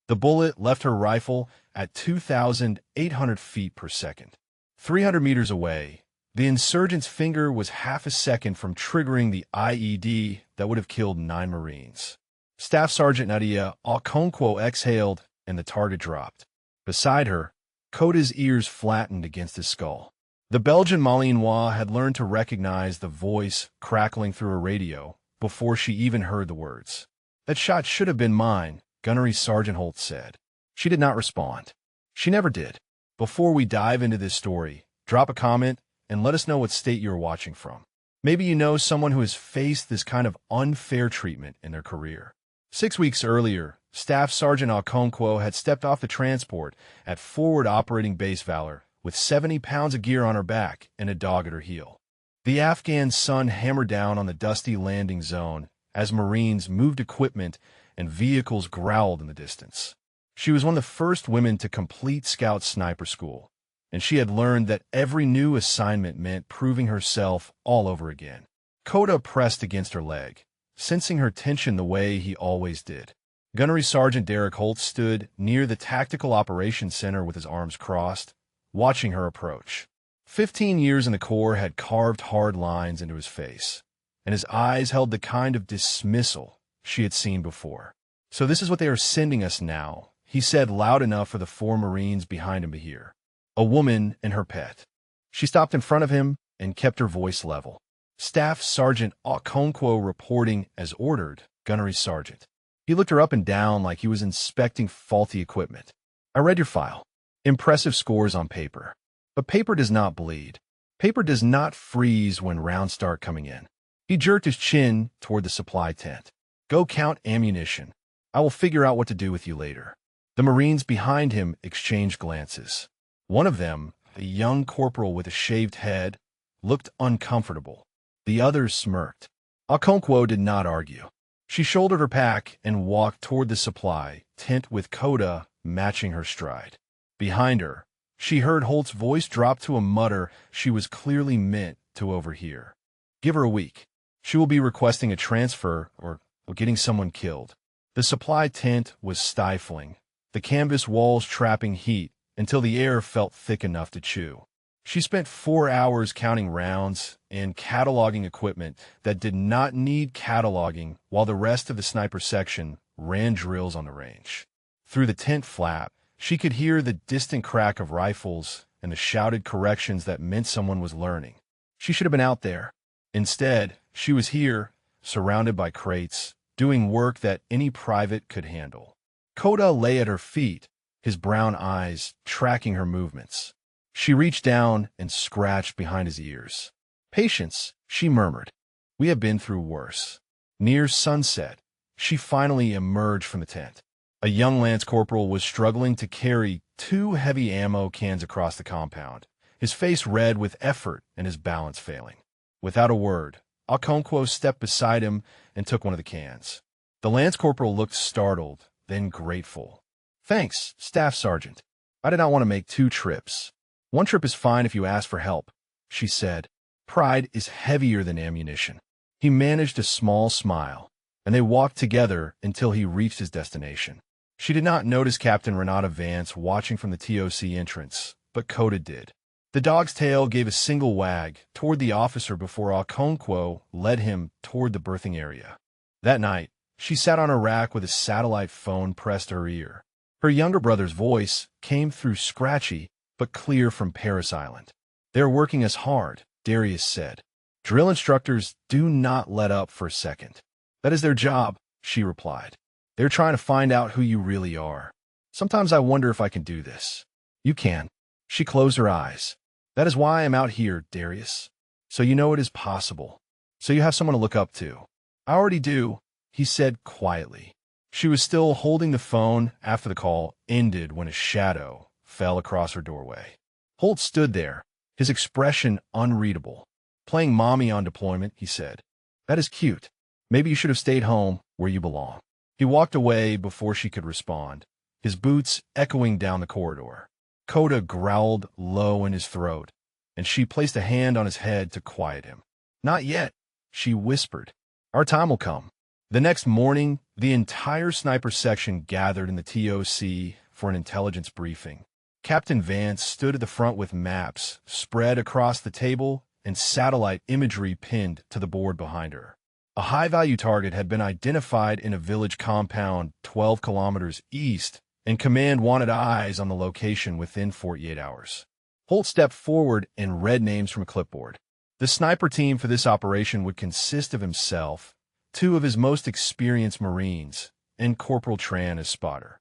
The bullet left her rifle at 2,800 feet per second. 300 meters away, the insurgent's finger was half a second from triggering the IED that would have killed 9 Marines. Staff Sergeant Nadia Okonkwo exhaled, and the target dropped. Beside her, Koda's ears flattened against his skull. The Belgian Malinois had learned to recognize the voice crackling through her radio before she even heard the words. "That shot should have been mine," Gunnery Sergeant Holt said. She did not respond. She never did. Before we dive into this story, drop a comment and let us know what state you're watching from. Maybe you know someone who has faced this kind of unfair treatment in their career. 6 weeks earlier, Staff Sergeant Okonkwo had stepped off the transport at Forward Operating Base Valor with 70 pounds of gear on her back and a dog at her heel. The Afghan sun hammered down on the dusty landing zone as Marines moved equipment and vehicles growled in the distance. She was one of the first women to complete Scout Sniper School, and she had learned that every new assignment meant proving herself all over again. Koda pressed against her leg, sensing her tension the way he always did. Gunnery Sergeant Derek Holt stood near the Tactical Operations Center with his arms crossed, watching her approach. 15 years in the Corps had carved hard lines into his face, and his eyes held the kind of dismissal she had seen before. "So this is what they are sending us now," he said loud enough for the 4 Marines behind him to hear. A woman and her pet. She stopped in front of him and kept her voice level. "Staff Sergeant Okonkwo reporting as ordered, Gunnery Sergeant." He looked her up and down like he was inspecting faulty equipment. "I read your file. Impressive scores on paper. But paper does not bleed. Paper does not freeze when rounds start coming in." He jerked his chin toward the supply tent. "Go count ammunition. I will figure out what to do with you later." The Marines behind him exchanged glances. One of them, a young corporal with a shaved head, looked uncomfortable. The others smirked. Okonkwo did not argue. She shouldered her pack and walked toward the supply tent with Koda matching her stride. Behind her, she heard Holt's voice drop to a mutter she was clearly meant to overhear. "Give her a week. She will be requesting a transfer or getting someone killed." The supply tent was stifling, the canvas walls trapping heat until the air felt thick enough to chew. She spent 4 hours counting rounds and cataloging equipment that did not need cataloging while the rest of the sniper section ran drills on the range. Through the tent flap, she could hear the distant crack of rifles and the shouted corrections that meant someone was learning. She should have been out there. Instead, she was here, surrounded by crates, doing work that any private could handle. Koda lay at her feet, his brown eyes tracking her movements. She reached down and scratched behind his ears. "Patience," she murmured. "We have been through worse." Near sunset, she finally emerged from the tent. A young lance corporal was struggling to carry 2 heavy ammo cans across the compound, his face red with effort and his balance failing. Without a word, Okonkwo stepped beside him and took one of the cans. The lance corporal looked startled, then grateful. "Thanks, Staff Sergeant. I did not want to make 2 trips. 1 trip is fine if you ask for help," she said. Pride is heavier than ammunition. He managed a small smile, and they walked together until he reached his destination. She did not notice Captain Renata Vance watching from the TOC entrance, but Koda did. The dog's tail gave a single wag toward the officer before Okonkwo led him toward the berthing area. That night, she sat on a rack with a satellite phone pressed to her ear. Her younger brother's voice came through scratchy but clear from Paris Island. "They're working us hard," Darius said. "Drill instructors do not let up for a second." "That is their job," she replied. "They're trying to find out who you really are. Sometimes I wonder if I can do this." "You can." She closed her eyes. "That is why I am out here, Darius. So you know it is possible. So you have someone to look up to." "I already do," he said quietly. She was still holding the phone after the call ended when a shadow fell across her doorway. Holt stood there, his expression unreadable. "Playing mommy on deployment," he said. "That is cute. Maybe you should have stayed home where you belong." He walked away before she could respond, his boots echoing down the corridor. Koda growled low in his throat, and she placed a hand on his head to quiet him. "Not yet," she whispered. "Our time will come." The next morning, The entire sniper section gathered in the TOC for an intelligence briefing. Captain Vance stood at the front with maps spread across the table and satellite imagery pinned to the board behind her. A high-value target had been identified in a village compound 12 kilometers east, and command wanted eyes on the location within 48 hours. Holt stepped forward and read names from a clipboard. The sniper team for this operation would consist of himself, two of his most experienced Marines, and Corporal Tran as spotter.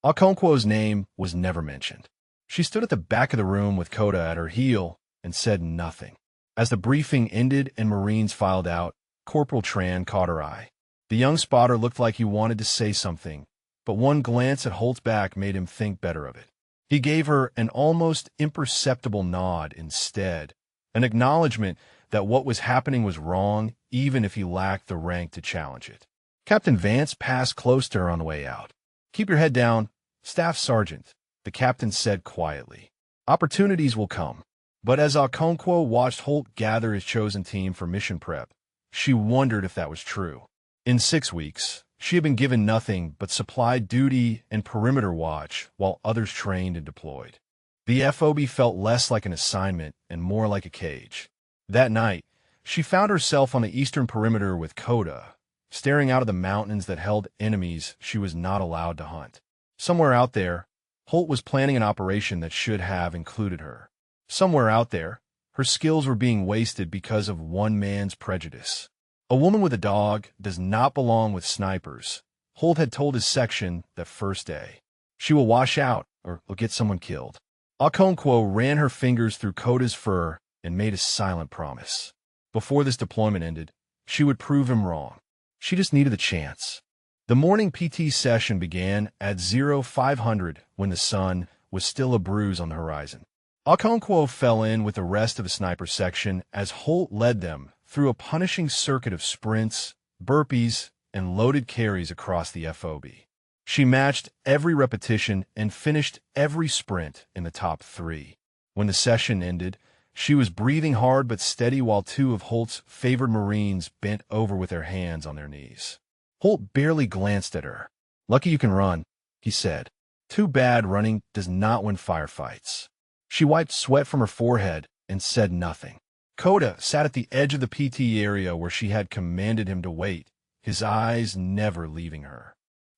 Okonkwo's name was never mentioned. She stood at the back of the room with Coda at her heel and said nothing. As the briefing ended and Marines filed out, Corporal Tran caught her eye. The young spotter looked like he wanted to say something, but one glance at Holt's back made him think better of it. He gave her an almost imperceptible nod instead, an acknowledgement that what was happening was wrong, even if he lacked the rank to challenge it. Captain Vance passed close to her on the way out. "Keep your head down, Staff Sergeant," the captain said quietly. "Opportunities will come." But as Okonkwo watched Holt gather his chosen team for mission prep, she wondered if that was true. In 6 weeks, she had been given nothing but supply duty and perimeter watch while others trained and deployed. The FOB felt less like an assignment and more like a cage. That night, she found herself on the eastern perimeter with Coda, staring out of the mountains that held enemies she was not allowed to hunt. Somewhere out there, Holt was planning an operation that should have included her. Somewhere out there, her skills were being wasted because of one man's prejudice. A woman with a dog does not belong with snipers, Holt had told his section that first day. She will wash out or will get someone killed. Okonkwo ran her fingers through Coda's fur and made a silent promise. Before this deployment ended, she would prove him wrong. She just needed a chance. The morning PT session began at 0500 when the sun was still a bruise on the horizon. Okonkwo fell in with the rest of the sniper section as Holt led them through a punishing circuit of sprints, burpees, and loaded carries across the FOB. She matched every repetition and finished every sprint in the top 3. When the session ended, she was breathing hard but steady while two of Holt's favored Marines bent over with their hands on their knees. Holt barely glanced at her. "Lucky you can run," he said. "Too bad running does not win firefights." She wiped sweat from her forehead and said nothing. Coda sat at the edge of the PT area where she had commanded him to wait, his eyes never leaving her.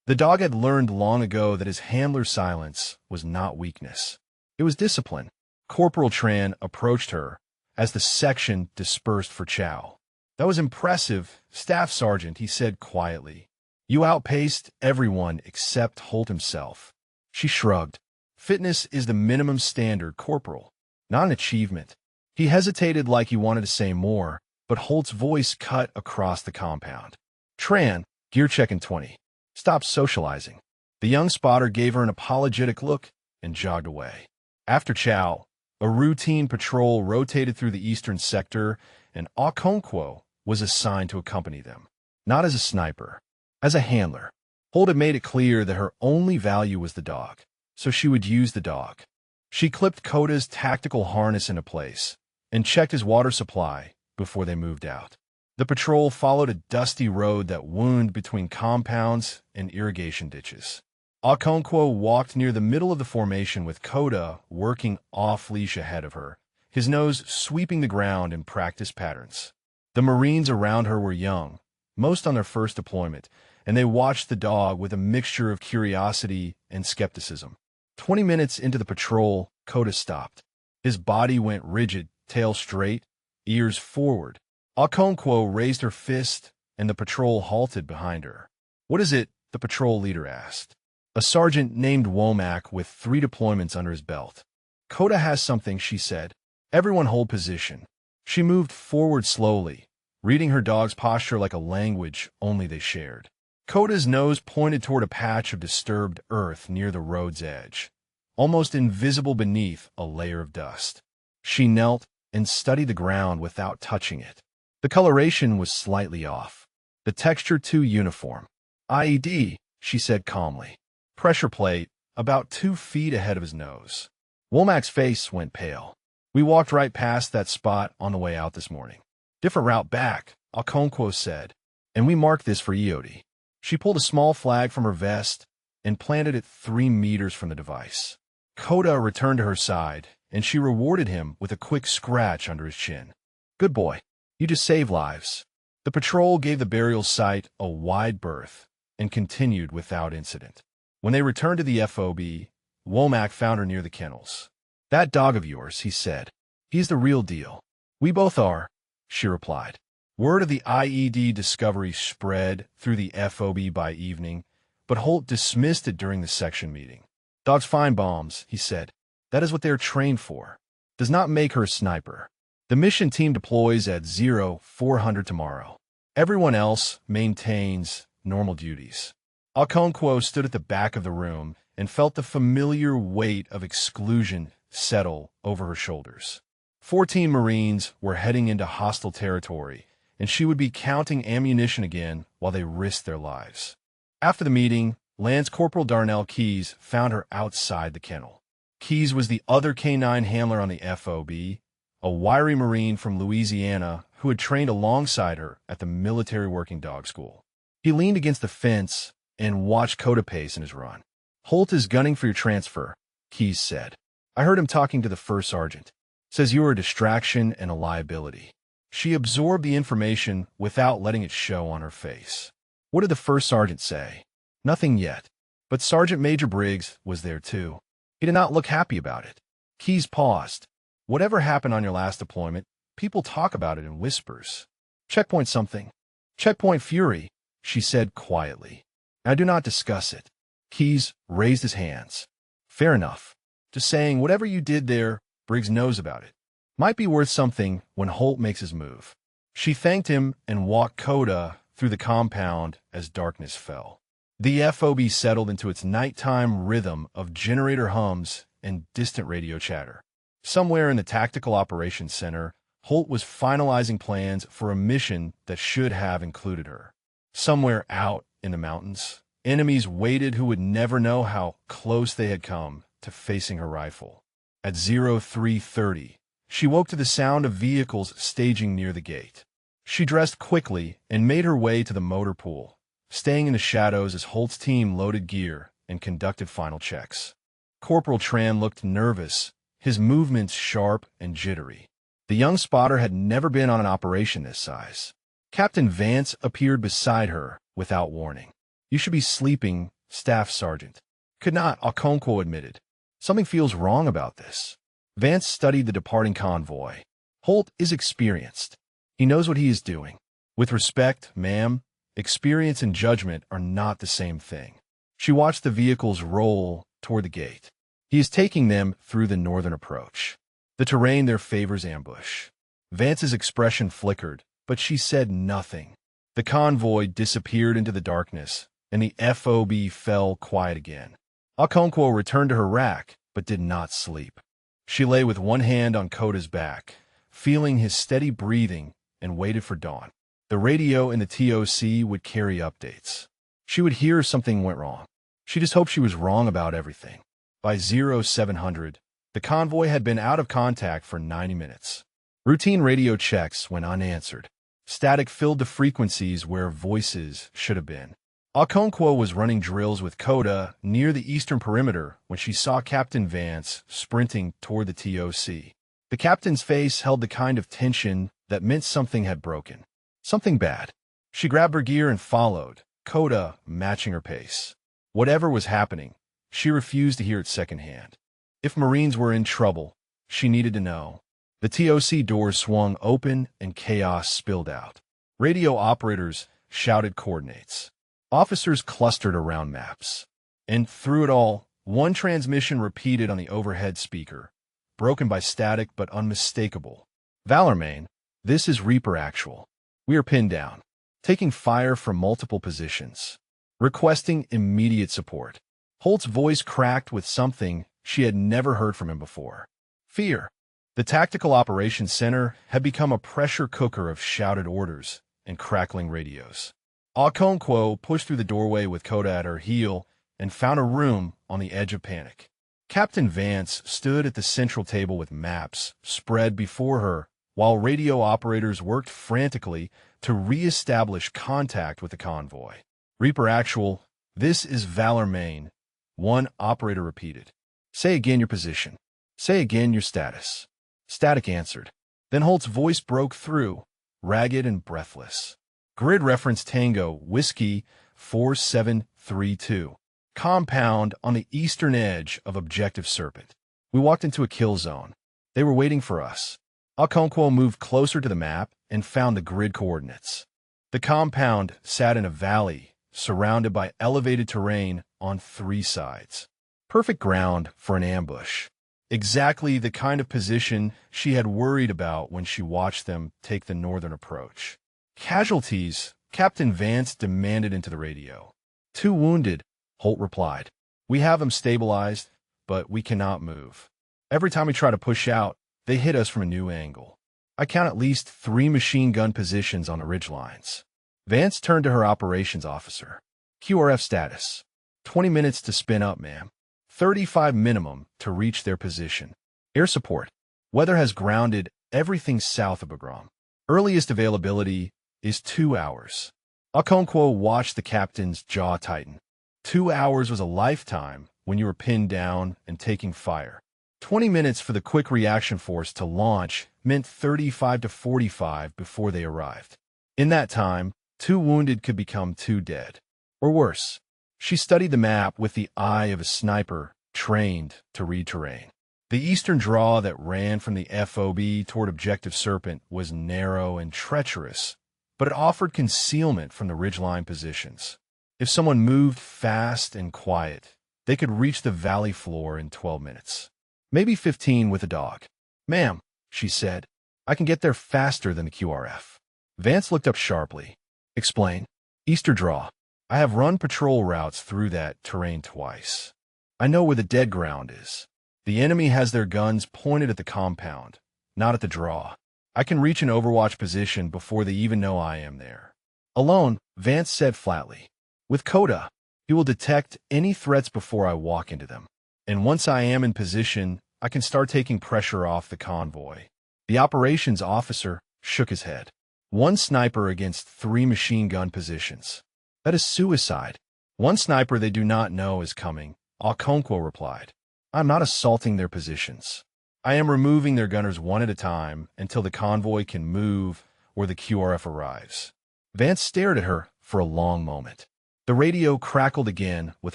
The dog had learned long ago that his handler's silence was not weakness. It was discipline. Corporal Tran approached her as the section dispersed for chow. "That was impressive, Staff Sergeant," he said quietly. "You outpaced everyone except Holt himself." She shrugged. "Fitness is the minimum standard, Corporal, not an achievement." He hesitated like he wanted to say more, but Holt's voice cut across the compound. "Tran, gear check in 20. Stop socializing." The young spotter gave her an apologetic look and jogged away. After chow, a routine patrol rotated through the eastern sector, and Okonkwo was assigned to accompany them. Not as a sniper, as a handler. Holt had made it clear that her only value was the dog, so she would use the dog. She clipped Coda's tactical harness into place and checked his water supply before they moved out. The patrol followed a dusty road that wound between compounds and irrigation ditches. Okonkwo walked near the middle of the formation with Coda working off-leash ahead of her, his nose sweeping the ground in practice patterns. The Marines around her were young, most on their first deployment, and they watched the dog with a mixture of curiosity and skepticism. 20 minutes into the patrol, Coda stopped. His body went rigid, tail straight, ears forward. Okonkwo raised her fist, and the patrol halted behind her. "What is it?" the patrol leader asked. "A sergeant named Womack with 3 deployments under his belt." "Coda has something," she said. "Everyone hold position." She moved forward slowly, reading her dog's posture like a language only they shared. Coda's nose pointed toward a patch of disturbed earth near the road's edge, almost invisible beneath a layer of dust. She knelt and studied the ground without touching it. The coloration was slightly off, the texture too uniform. "IED," she said calmly. Pressure plate, about 2 feet ahead of his nose. Womack's face went pale. "We walked right past that spot on the way out this morning." "Different route back," Okonkwo said. "And we marked this for EOD." She pulled a small flag from her vest and planted it 3 meters from the device. Coda returned to her side, and she rewarded him with a quick scratch under his chin. "Good boy. You just saved lives." The patrol gave the burial site a wide berth and continued without incident. When they returned to the FOB, Womack found her near the kennels. "That dog of yours," he said. "He's the real deal." "We both are," she replied. Word of the IED discovery spread through the FOB by evening, but Holt dismissed it during the section meeting. "Dogs find bombs," he said. "That is what they are trained for. Does not make her a sniper." The mission team deploys at 0400 tomorrow. Everyone else maintains normal duties. Okonkwo stood at the back of the room and felt the familiar weight of exclusion settle over her shoulders. 14 Marines were heading into hostile territory, and she would be counting ammunition again while they risked their lives. After the meeting, Lance Corporal Darnell Keyes found her outside the kennel. Keyes was the other K-9 handler on the FOB, a wiry Marine from Louisiana who had trained alongside her at the Military Working Dog School. He leaned against the fence and watched Coda pace in his run. "Holt is gunning for your transfer," Keyes said. "I heard him talking to the first sergeant. Says you are a distraction and a liability." She absorbed the information without letting it show on her face. "What did the first sergeant say?" "Nothing yet. But Sergeant Major Briggs was there too. He did not look happy about it." Keyes paused. "Whatever happened on your last deployment, people talk about it in whispers." "Checkpoint something." "Checkpoint Fury," she said quietly. "I do not discuss it." Keyes raised his hands. "Fair enough. Just saying whatever you did there, Briggs knows about it. Might be worth something when Holt makes his move." She thanked him and walked Coda through the compound as darkness fell. The FOB settled into its nighttime rhythm of generator hums and distant radio chatter. Somewhere in the Tactical Operations Center, Holt was finalizing plans for a mission that should have included her. Somewhere out in the mountains, enemies waited who would never know how close they had come to facing her rifle. At 0330, she woke to the sound of vehicles staging near the gate. She dressed quickly and made her way to the motor pool, staying in the shadows as Holt's team loaded gear and conducted final checks. Corporal Tran looked nervous, his movements sharp and jittery. The young spotter had never been on an operation this size. Captain Vance appeared beside her without warning. "You should be sleeping, Staff Sergeant." "Could not," Okonkwo admitted. "Something feels wrong about this." Vance studied the departing convoy. "Holt is experienced. He knows what he is doing. With respect, ma'am, experience and judgment are not the same thing." She watched the vehicles roll toward the gate. "He is taking them through the northern approach. The terrain there favors ambush." Vance's expression flickered, but she said nothing. The convoy disappeared into the darkness, and the FOB fell quiet again. Okonkwo returned to her rack, but did not sleep. She lay with one hand on Coda's back, feeling his steady breathing, and waited for dawn. The radio in the TOC would carry updates. She would hear something went wrong. She just hoped she was wrong about everything. By 0700, the convoy had been out of contact for 90 minutes. Routine radio checks went unanswered. Static filled the frequencies where voices should have been. Okonkwo was running drills with Coda near the eastern perimeter when she saw Captain Vance sprinting toward the TOC. The captain's face held the kind of tension that meant something had broken. Something bad. She grabbed her gear and followed, Coda matching her pace. Whatever was happening, she refused to hear it secondhand. If Marines were in trouble, she needed to know. The TOC doors swung open and chaos spilled out. Radio operators shouted coordinates. Officers clustered around maps. And through it all, one transmission repeated on the overhead speaker, broken by static but unmistakable. "Valormain, this is Reaper Actual. We are pinned down, taking fire from multiple positions, requesting immediate support." Holt's voice cracked with something she had never heard from him before. Fear. The Tactical Operations Center had become a pressure cooker of shouted orders and crackling radios. Okonkwo pushed through the doorway with Coda at her heel and found a room on the edge of panic. Captain Vance stood at the central table with maps spread before her while radio operators worked frantically to re-establish contact with the convoy. Reaper Actual, this is Valor Main. One operator repeated. Say again your position. Say again your status. Static answered. Then Holt's voice broke through, ragged and breathless. Grid reference Tango, Whiskey 4732. Compound on the eastern edge of Objective Serpent. We walked into a kill zone. They were waiting for us. Okonkwo moved closer to the map and found the grid coordinates. The compound sat in a valley, surrounded by elevated terrain on 3 sides. Perfect ground for an ambush. Exactly the kind of position she had worried about when she watched them take the northern approach. Casualties, Captain Vance demanded into the radio. 2 wounded, Holt replied. We have them stabilized, but we cannot move. Every time we try to push out, they hit us from a new angle. I count at least 3 machine gun positions on the ridge lines. Vance turned to her operations officer. QRF status. 20 minutes to spin up, ma'am. 35 minimum to reach their position. Air support. Weather has grounded everything south of Bagram. Earliest availability is 2 hours. Okonkwo watched the captain's jaw tighten. 2 hours was a lifetime when you were pinned down and taking fire. 20 minutes for the quick reaction force to launch meant 35 to 45 before they arrived. In that time, 2 wounded could become 2 dead. Or worse. She studied the map with the eye of a sniper trained to read terrain. The eastern draw that ran from the FOB toward Objective Serpent was narrow and treacherous, but it offered concealment from the ridgeline positions. If someone moved fast and quiet, they could reach the valley floor in 12 minutes. Maybe 15 with a dog. Ma'am, she said, I can get there faster than the QRF. Vance looked up sharply. Explain. Easter draw. I have run patrol routes through that terrain twice. I know where the dead ground is. The enemy has their guns pointed at the compound, not at the draw. I can reach an overwatch position before they even know I am there. Alone, Vance said flatly. With Coda, he will detect any threats before I walk into them. And once I am in position, I can start taking pressure off the convoy. The operations officer shook his head. 1 sniper against 3 machine gun positions. That is suicide. 1 sniper they do not know is coming, Okonkwo replied. I'm not assaulting their positions. I am removing their gunners one at a time until the convoy can move or the QRF arrives. Vance stared at her for a long moment. The radio crackled again with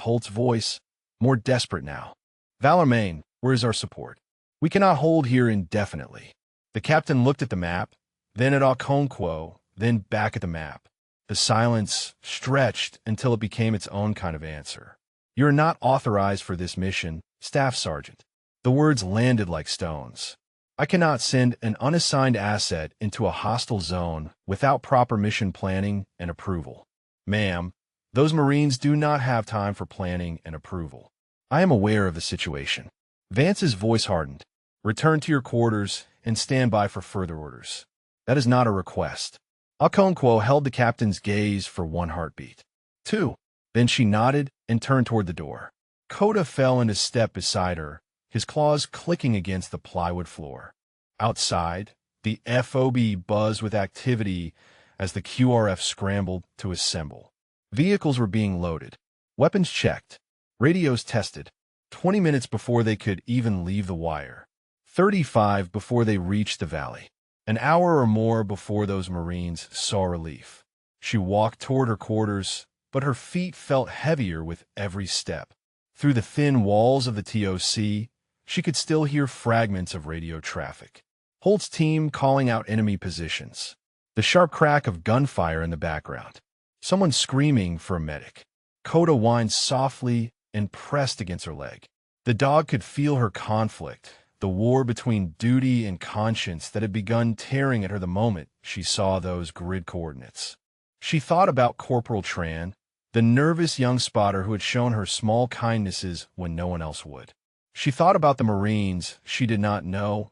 Holt's voice, more desperate now. Valor Main, where is our support? We cannot hold here indefinitely. The captain looked at the map, then at Okonkwo, then back at the map. The silence stretched until it became its own kind of answer. You are not authorized for this mission, Staff Sergeant. The words landed like stones. I cannot send an unassigned asset into a hostile zone without proper mission planning and approval. Ma'am, those Marines do not have time for planning and approval. I am aware of the situation. Vance's voice hardened. Return to your quarters and stand by for further orders. That is not a request. Okonkwo held the captain's gaze for 1 heartbeat. 2. Then she nodded and turned toward the door. Coda fell into step beside her, his claws clicking against the plywood floor. Outside, the FOB buzzed with activity as the QRF scrambled to assemble. Vehicles were being loaded. Weapons checked. Radios tested. 20 minutes before they could even leave the wire. 35 before they reached the valley. An hour or more before those Marines saw relief. She walked toward her quarters, but her feet felt heavier with every step. Through the thin walls of the TOC, she could still hear fragments of radio traffic. Holt's team calling out enemy positions. The sharp crack of gunfire in the background. Someone screaming for a medic. Coda whined softly and pressed against her leg. The dog could feel her conflict, the war between duty and conscience that had begun tearing at her the moment she saw those grid coordinates. She thought about Corporal Tran, the nervous young spotter who had shown her small kindnesses when no one else would. She thought about the Marines she did not know,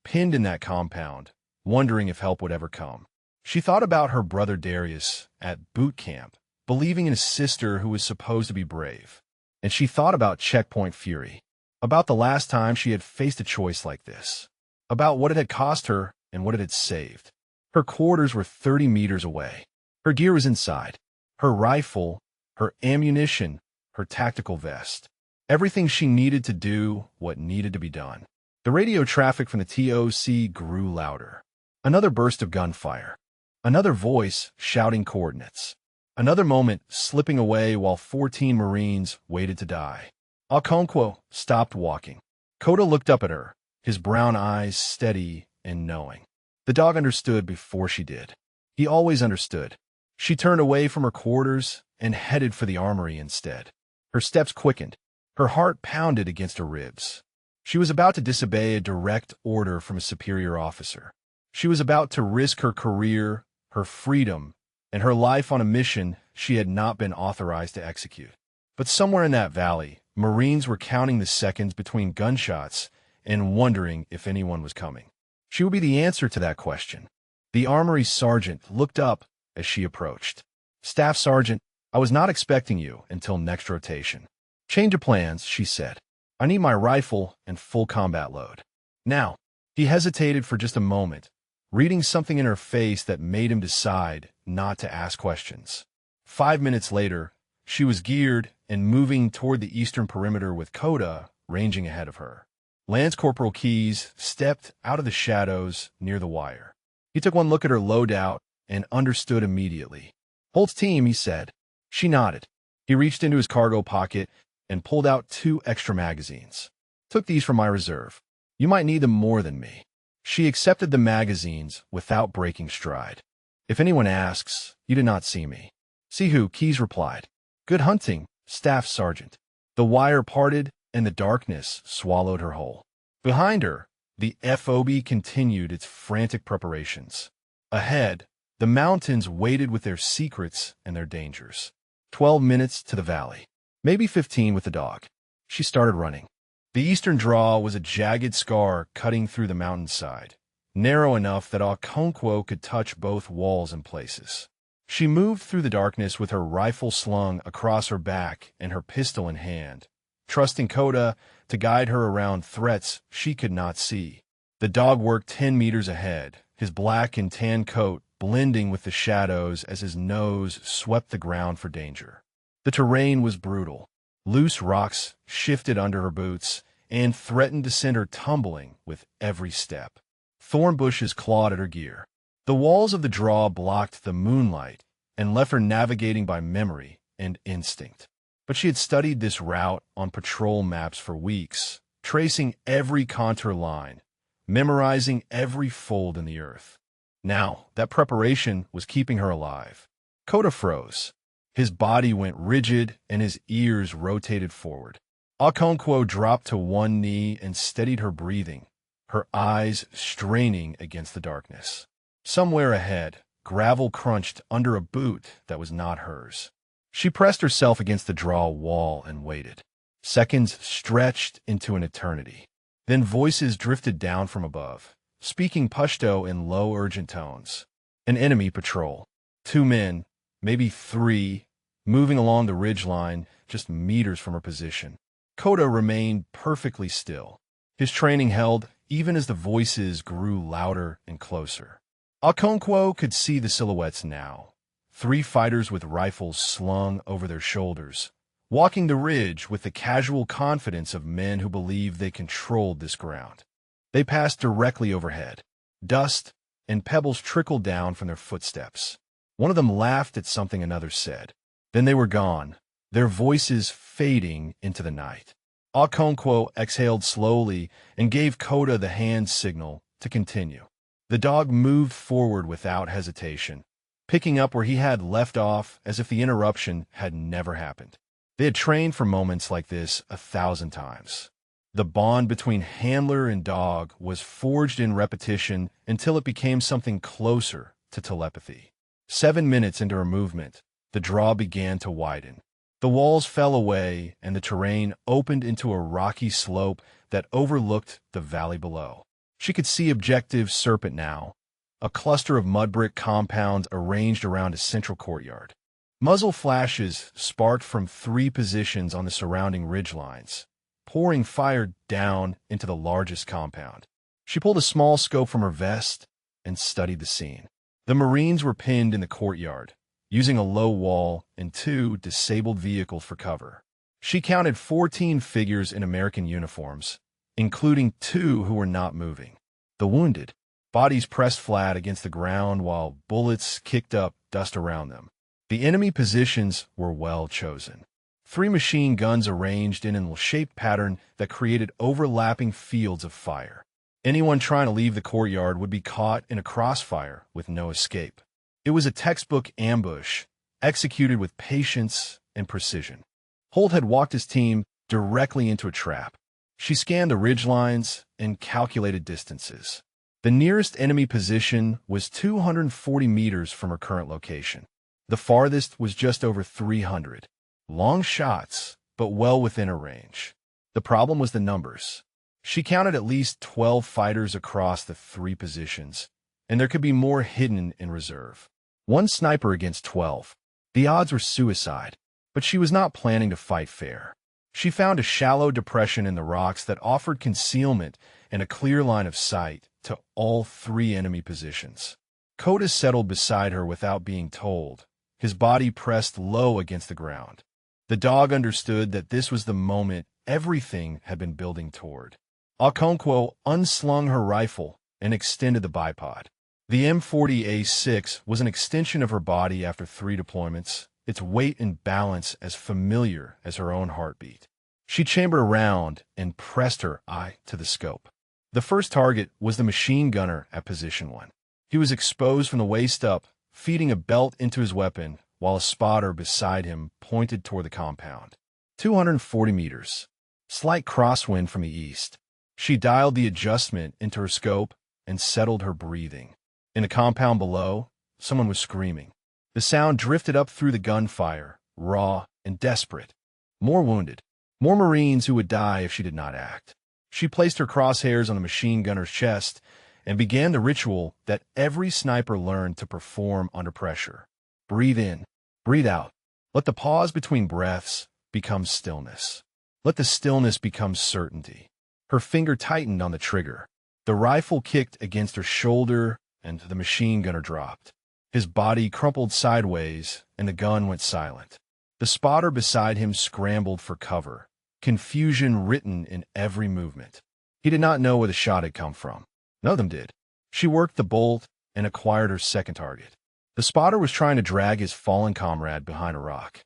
pinned in that compound, wondering if help would ever come. She thought about her brother Darius at boot camp, believing in a sister who was supposed to be brave. And she thought about Checkpoint Fury, about the last time she had faced a choice like this, about what it had cost her and what it had saved. Her quarters were 30 meters away. Her gear was inside. Her rifle, her ammunition, her tactical vest. Everything she needed to do what needed to be done. The radio traffic from the TOC grew louder. Another burst of gunfire. Another voice shouting coordinates. Another moment slipping away while 14 Marines waited to die. Okonkwo stopped walking. Kota looked up at her, his brown eyes steady and knowing. The dog understood before she did. He always understood. She turned away from her quarters and headed for the armory instead. Her steps quickened. Her heart pounded against her ribs. She was about to disobey a direct order from a superior officer. She was about to risk her career, her freedom, and her life on a mission she had not been authorized to execute. But somewhere in that valley, Marines were counting the seconds between gunshots and wondering if anyone was coming. She would be the answer to that question. The armory sergeant looked up as she approached. "Staff Sergeant, I was not expecting you until next rotation." "Change of plans," she said. "I need my rifle and full combat load. Now." He hesitated for just a moment, reading something in her face that made him decide not to ask questions. 5 minutes later, she was geared and moving toward the eastern perimeter with Kota ranging ahead of her. Lance Corporal Keyes stepped out of the shadows near the wire. He took one look at her loadout and understood immediately. "Holt's team," he said. She nodded. He reached into his cargo pocket and pulled out 2 extra magazines. "Took these from my reserve. You might need them more than me." She accepted the magazines without breaking stride. "If anyone asks, you did not see me." "See who?" Keyes replied. "Good hunting, Staff Sergeant." The wire parted and the darkness swallowed her whole. Behind her, the FOB continued its frantic preparations. Ahead, the mountains waited with their secrets and their dangers. 12 minutes to the valley. Maybe 15 with the dog. She started running. The eastern draw was a jagged scar cutting through the mountainside, narrow enough that Okonkwo could touch both walls in places. She moved through the darkness with her rifle slung across her back and her pistol in hand, trusting Kota to guide her around threats she could not see. The dog worked 10 meters ahead, his black and tan coat blending with the shadows as his nose swept the ground for danger. The terrain was brutal. Loose rocks shifted under her boots and threatened to send her tumbling with every step. Thorn bushes clawed at her gear. The walls of the draw blocked the moonlight and left her navigating by memory and instinct. But she had studied this route on patrol maps for weeks, tracing every contour line, memorizing every fold in the earth. Now, that preparation was keeping her alive. Kota froze. His body went rigid and his ears rotated forward. Okonkwo dropped to one knee and steadied her breathing, her eyes straining against the darkness. Somewhere ahead, gravel crunched under a boot that was not hers. She pressed herself against the draw wall and waited. Seconds stretched into an eternity. Then voices drifted down from above, speaking Pashto in low, urgent tones. An enemy patrol. 2 men, maybe 3, moving along the ridgeline just meters from her position. Kota remained perfectly still. His training held even as the voices grew louder and closer. Okonkwo could see the silhouettes now. 3 fighters with rifles slung over their shoulders, walking the ridge with the casual confidence of men who believed they controlled this ground. They passed directly overhead. Dust and pebbles trickled down from their footsteps. One of them laughed at something another said. Then they were gone, their voices fading into the night. Okonkwo exhaled slowly and gave Kota the hand signal to continue. The dog moved forward without hesitation, picking up where he had left off as if the interruption had never happened. They had trained for moments like this 1,000 times. The bond between handler and dog was forged in repetition until it became something closer to telepathy. 7 minutes into her movement, the draw began to widen. The walls fell away and the terrain opened into a rocky slope that overlooked the valley below. She could see Objective Serpent now, a cluster of mud brick compounds arranged around a central courtyard. Muzzle flashes sparked from 3 positions on the surrounding ridgelines, pouring fire down into the largest compound. She pulled a small scope from her vest and studied the scene. The Marines were pinned in the courtyard, using a low wall and 2 disabled vehicles for cover. She counted 14 figures in American uniforms, including 2 who were not moving. The wounded, bodies pressed flat against the ground while bullets kicked up dust around them. The enemy positions were well chosen. 3 machine guns arranged in an L-shaped pattern that created overlapping fields of fire. Anyone trying to leave the courtyard would be caught in a crossfire with no escape. It was a textbook ambush, executed with patience and precision. Holt had walked his team directly into a trap. She scanned the ridgelines and calculated distances. The nearest enemy position was 240 meters from her current location. The farthest was just over 300. Long shots, but well within her range. The problem was the numbers. She counted at least 12 fighters across the 3 positions, and there could be more hidden in reserve. 1 sniper against 12. The odds were suicide, but she was not planning to fight fair. She found a shallow depression in the rocks that offered concealment and a clear line of sight to all 3 enemy positions. Kota settled beside her without being told, his body pressed low against the ground. The dog understood that this was the moment everything had been building toward. Okonkwo unslung her rifle and extended the bipod. The M40A6 was an extension of her body after 3 deployments, its weight and balance as familiar as her own heartbeat. She chambered around and pressed her eye to the scope. The first target was the machine gunner at position 1. He was exposed from the waist up, feeding a belt into his weapon, while a spotter beside him pointed toward the compound. 240 meters. Slight crosswind from the east. She dialed the adjustment into her scope and settled her breathing. In the compound below, someone was screaming. The sound drifted up through the gunfire, raw and desperate. More wounded. More Marines who would die if she did not act. She placed her crosshairs on the machine gunner's chest and began the ritual that every sniper learned to perform under pressure. Breathe in, breathe out. Let the pause between breaths become stillness. Let the stillness become certainty. Her finger tightened on the trigger. The rifle kicked against her shoulder and the machine gunner dropped. His body crumpled sideways and the gun went silent. The spotter beside him scrambled for cover, confusion written in every movement. He did not know where the shot had come from. None of them did. She worked the bolt and acquired her second target. The spotter was trying to drag his fallen comrade behind a rock.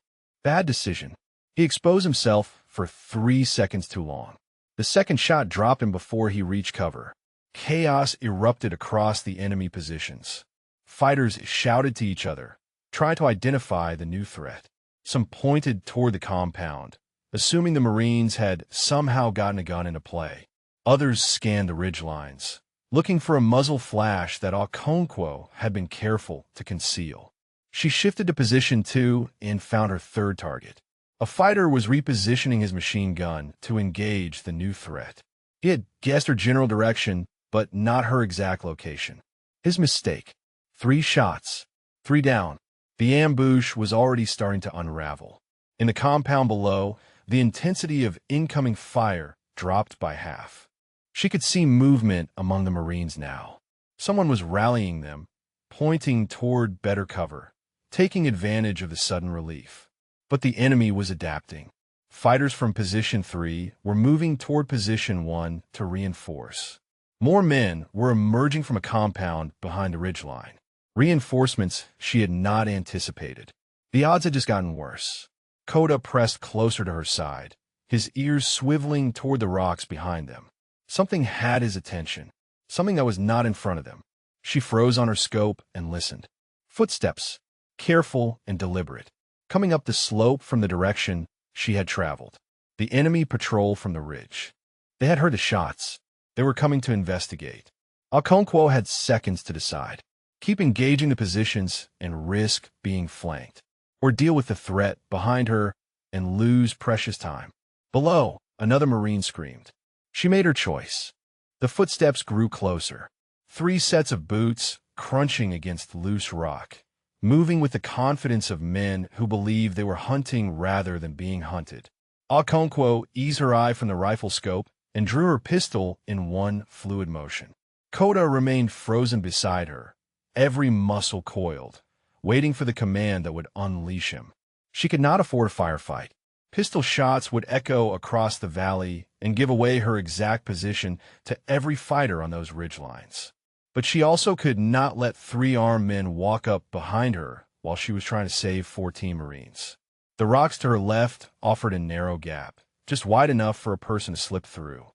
Bad decision. He exposed himself for 3 seconds too long. The second shot dropped him before he reached cover. Chaos erupted across the enemy positions. Fighters shouted to each other, trying to identify the new threat. Some pointed toward the compound, assuming the Marines had somehow gotten a gun into play. Others scanned the ridgelines, looking for a muzzle flash that Okonkwo had been careful to conceal. She shifted to position 2 and found her third target. A fighter was repositioning his machine gun to engage the new threat. He had guessed her general direction, but not her exact location. His mistake. 3 shots. 3 down. The ambush was already starting to unravel. In the compound below, the intensity of incoming fire dropped by half. She could see movement among the Marines now. Someone was rallying them, pointing toward better cover, taking advantage of the sudden relief. But the enemy was adapting. Fighters from position 3 were moving toward position 1 to reinforce. More men were emerging from a compound behind the ridgeline. Reinforcements she had not anticipated. The odds had just gotten worse. Kota pressed closer to her side, his ears swiveling toward the rocks behind them. Something had his attention, something that was not in front of them. She froze on her scope and listened. Footsteps, careful and deliberate, coming up the slope from the direction she had traveled. The enemy patrol from the ridge. They had heard the shots. They were coming to investigate. Okonkwo had seconds to decide. Keep engaging the positions and risk being flanked, or deal with the threat behind her and lose precious time. Below, another Marine screamed. She made her choice. The footsteps grew closer. 3 sets of boots crunching against loose rock, moving with the confidence of men who believed they were hunting rather than being hunted. Okonkwo eased her eye from the rifle scope and drew her pistol in one fluid motion. Kota remained frozen beside her, every muscle coiled, waiting for the command that would unleash him. She could not afford a firefight. Pistol shots would echo across the valley and give away her exact position to every fighter on those ridgelines. But she also could not let 3 armed men walk up behind her while she was trying to save 14 Marines. The rocks to her left offered a narrow gap, just wide enough for a person to slip through.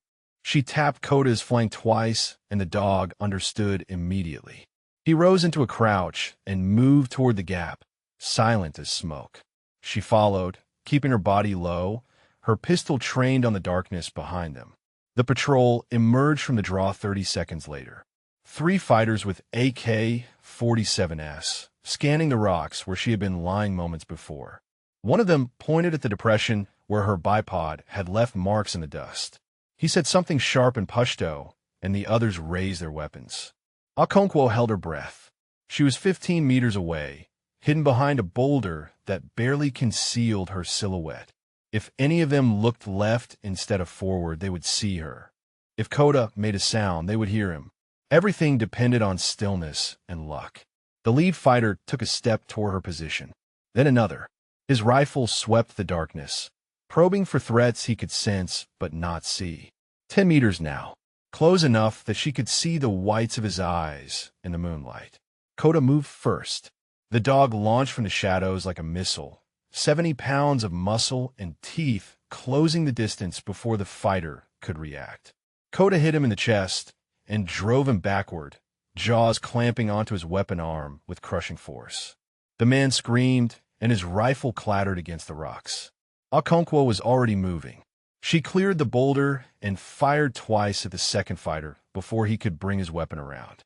She tapped Koda's flank twice, and the dog understood immediately. He rose into a crouch and moved toward the gap, silent as smoke. She followed, keeping her body low, her pistol trained on the darkness behind them. The patrol emerged from the draw 30 seconds later. 3 fighters with AK-47s, scanning the rocks where she had been lying moments before. One of them pointed at the depression where her bipod had left marks in the dust. He said something sharp in Pashto, and the others raised their weapons. Okonkwo held her breath. She was 15 meters away, hidden behind a boulder that barely concealed her silhouette. If any of them looked left instead of forward, they would see her. If Koda made a sound, they would hear him. Everything depended on stillness and luck. The lead fighter took a step toward her position, then another. His rifle swept the darkness, probing for threats he could sense but not see. 10 meters now, close enough that she could see the whites of his eyes in the moonlight. Koda moved first. The dog launched from the shadows like a missile, 70 pounds of muscle and teeth closing the distance before the fighter could react. Koda hit him in the chest and drove him backward, jaws clamping onto his weapon arm with crushing force. The man screamed, and his rifle clattered against the rocks. Okonkwo was already moving. She cleared the boulder and fired twice at the second fighter before he could bring his weapon around.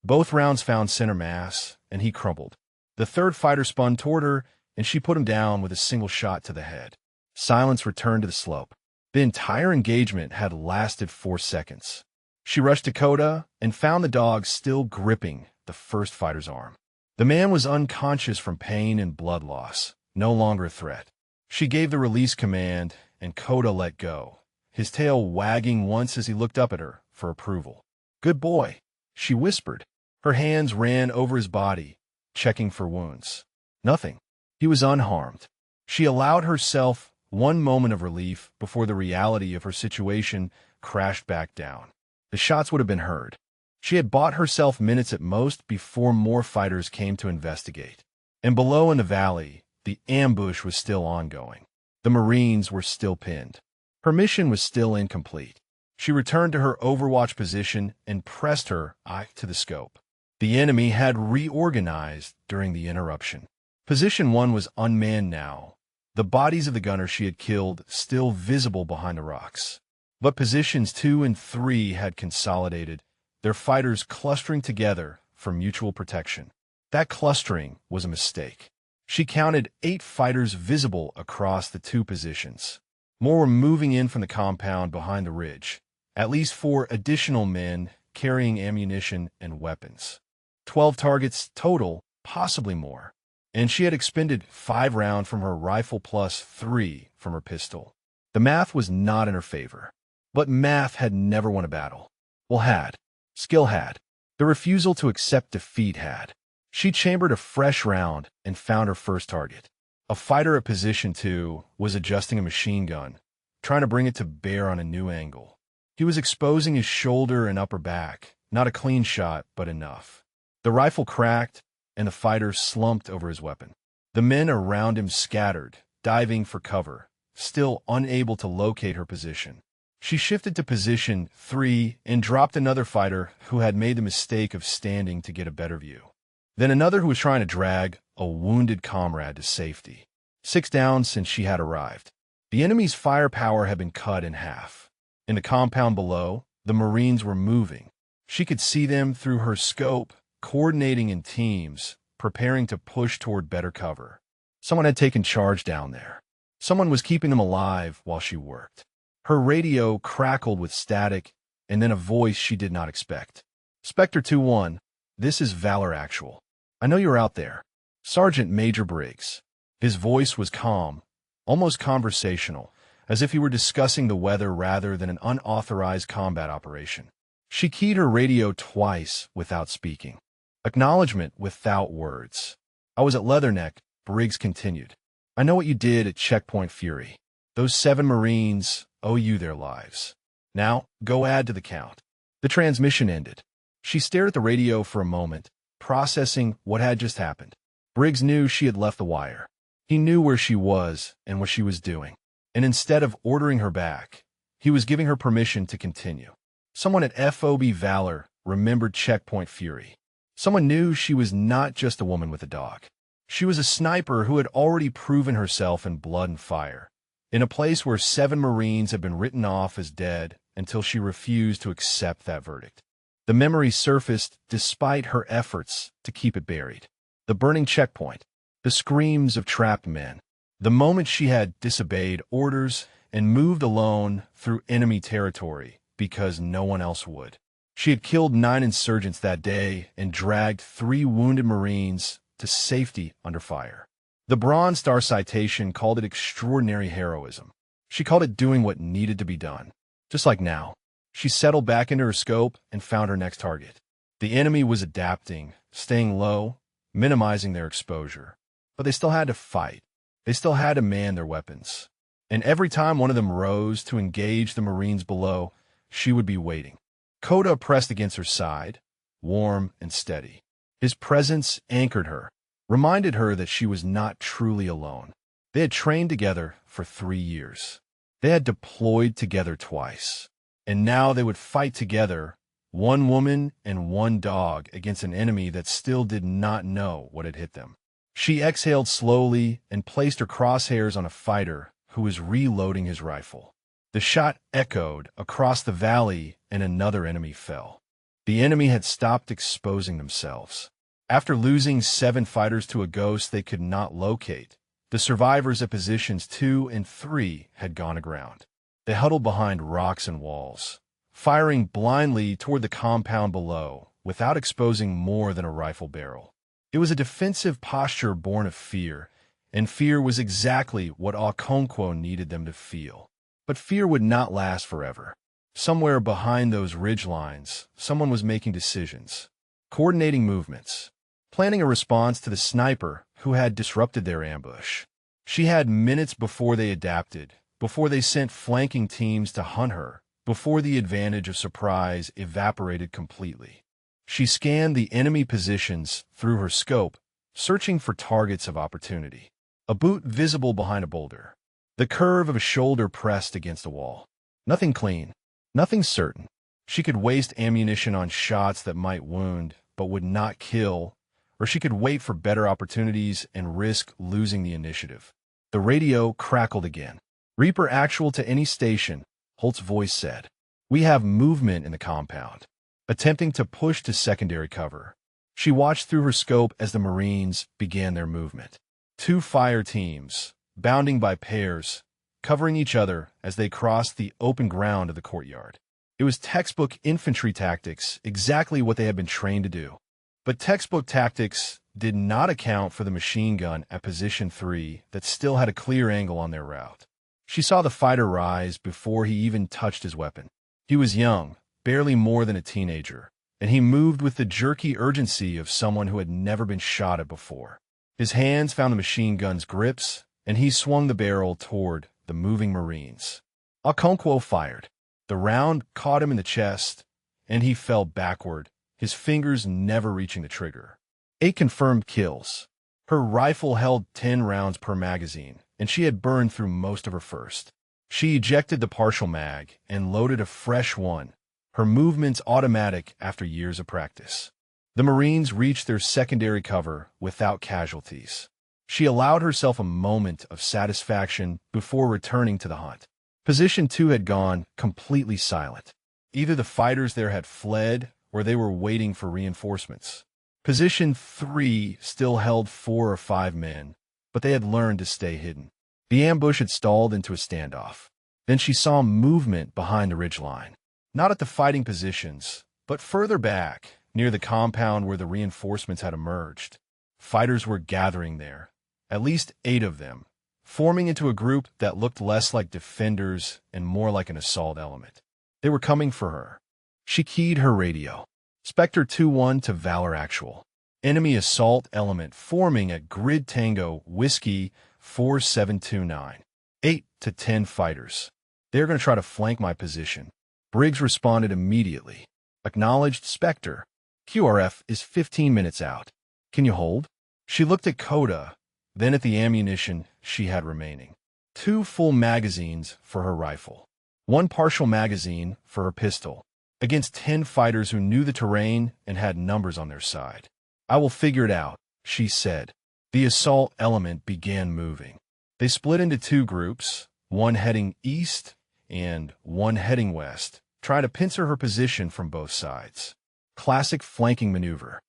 Both rounds found center mass, and he crumpled. The third fighter spun toward her, and she put him down with a single shot to the head. Silence returned to the slope. The entire engagement had lasted 4 seconds. She rushed to Koda and found the dog still gripping the first fighter's arm. The man was unconscious from pain and blood loss, no longer a threat. She gave the release command, and Koda let go, his tail wagging once as he looked up at her for approval. "Good boy," she whispered. Her hands ran over his body, checking for wounds. Nothing. He was unharmed. She allowed herself one moment of relief before the reality of her situation crashed back down. The shots would have been heard. She had bought herself minutes at most before more fighters came to investigate. And below in the valley, the ambush was still ongoing. The Marines were still pinned. Her mission was still incomplete. She returned to her overwatch position and pressed her eye to the scope. The enemy had reorganized during the interruption. Position 1 was unmanned now, the bodies of the gunners she had killed still visible behind the rocks. But positions 2 and 3 had consolidated, their fighters clustering together for mutual protection. That clustering was a mistake. She counted 8 fighters visible across the 2 positions. More were moving in from the compound behind the ridge, at least 4 additional men carrying ammunition and weapons. 12 targets total, possibly more. And she had expended 5 rounds from her rifle plus 3 from her pistol. The math was not in her favor. But math had never won a battle. Well, had. Skill had. The refusal to accept defeat had. She chambered a fresh round and found her first target. A fighter at position 2 was adjusting a machine gun, trying to bring it to bear on a new angle. He was exposing his shoulder and upper back, not a clean shot, but enough. The rifle cracked, and the fighter slumped over his weapon. The men around him scattered, diving for cover, still unable to locate her position. She shifted to position 3 and dropped another fighter who had made the mistake of standing to get a better view. Then another who was trying to drag a wounded comrade to safety. 6 down since she had arrived. The enemy's firepower had been cut in half. In the compound below, the Marines were moving. She could see them through her scope, coordinating in teams, preparing to push toward better cover. Someone had taken charge down there. Someone was keeping them alive while she worked. Her radio crackled with static, and then a voice she did not expect. "Spectre 2-1, this is Valor Actual. I know you're out there. Sergeant Major Briggs." His voice was calm, almost conversational, as if he were discussing the weather rather than an unauthorized combat operation. She keyed her radio twice without speaking. Acknowledgement without words. I was at Leatherneck, Briggs continued. I know what you did at Checkpoint Fury. Those 7 Marines owe you their lives. Now, go add to the count. The transmission ended. She stared at the radio for a moment, processing what had just happened. Briggs knew she had left the wire. He knew where she was and what she was doing. And instead of ordering her back, he was giving her permission to continue. Someone at FOB Valor remembered Checkpoint Fury. Someone knew she was not just a woman with a dog. She was a sniper who had already proven herself in blood and fire, in a place where 7 Marines had been written off as dead until she refused to accept that verdict. The memory surfaced despite her efforts to keep it buried. The burning checkpoint, the screams of trapped men, the moment she had disobeyed orders and moved alone through enemy territory because no one else would. She had killed 9 insurgents that day and dragged 3 wounded Marines to safety under fire. The Bronze Star citation called it extraordinary heroism. She called it doing what needed to be done. Just like now, she settled back into her scope and found her next target. The enemy was adapting, staying low, minimizing their exposure. But they still had to fight. They still had to man their weapons. And every time one of them rose to engage the Marines below, she would be waiting. Kota pressed against her side, warm and steady. His presence anchored her, reminded her that she was not truly alone. They had trained together for 3 years. They had deployed together twice. And now they would fight together, one woman and one dog, against an enemy that still did not know what had hit them. She exhaled slowly and placed her crosshairs on a fighter who was reloading his rifle. The shot echoed across the valley and another enemy fell. The enemy had stopped exposing themselves. After losing 7 fighters to a ghost they could not locate, the survivors at positions 2 and 3 had gone aground. They huddled behind rocks and walls, firing blindly toward the compound below without exposing more than a rifle barrel. It was a defensive posture born of fear, and fear was exactly what Okonkwo needed them to feel. But fear would not last forever. Somewhere behind those ridgelines, someone was making decisions, coordinating movements, planning a response to the sniper who had disrupted their ambush. She had minutes before they adapted, before they sent flanking teams to hunt her, before the advantage of surprise evaporated completely. She scanned the enemy positions through her scope, searching for targets of opportunity. A boot visible behind a boulder. The curve of a shoulder pressed against a wall. Nothing clean. Nothing certain. She could waste ammunition on shots that might wound, but would not kill, or she could wait for better opportunities and risk losing the initiative. The radio crackled again. Reaper actual to any station, Holt's voice said. We have movement in the compound. Attempting to push to secondary cover. She watched through her scope as the Marines began their movement. 2 fire teams, bounding by pairs, covering each other as they crossed the open ground of the courtyard. It was textbook infantry tactics, exactly what they had been trained to do. But textbook tactics did not account for the machine gun at position 3 that still had a clear angle on their route. She saw the fighter rise before he even touched his weapon. He was young, barely more than a teenager, and he moved with the jerky urgency of someone who had never been shot at before. His hands found the machine gun's grips, and he swung the barrel toward the moving Marines. Okonkwo fired. The round caught him in the chest, and he fell backward, his fingers never reaching the trigger. 8 confirmed kills. Her rifle held 10 rounds per magazine, and she had burned through most of her first. She ejected the partial mag and loaded a fresh one, her movements automatic after years of practice. The Marines reached their secondary cover without casualties. She allowed herself a moment of satisfaction before returning to the hunt. Position 2 had gone completely silent. Either the fighters there had fled or they were waiting for reinforcements. Position 3 still held 4 or 5 men, but they had learned to stay hidden. The ambush had stalled into a standoff. Then she saw movement behind the ridgeline. Not at the fighting positions, but further back, near the compound where the reinforcements had emerged. Fighters were gathering there, at least 8 of them, forming into a group that looked less like defenders and more like an assault element. They were coming for her. She keyed her radio. Spectre 2-1 to Valor Actual. Enemy assault element forming at Grid Tango Whiskey 4729. 8 to 10 fighters. They're going to try to flank my position. Briggs responded immediately. Acknowledged Spectre. QRF is 15 minutes out. Can you hold? She looked at Coda, then at the ammunition she had remaining. 2 full magazines for her rifle. 1 partial magazine for her pistol. Against 10 fighters who knew the terrain and had numbers on their side. I will figure it out, she said. The assault element began moving. They split into 2 groups, one heading east and one heading west, trying to pincer her position from both sides. Classic flanking maneuver.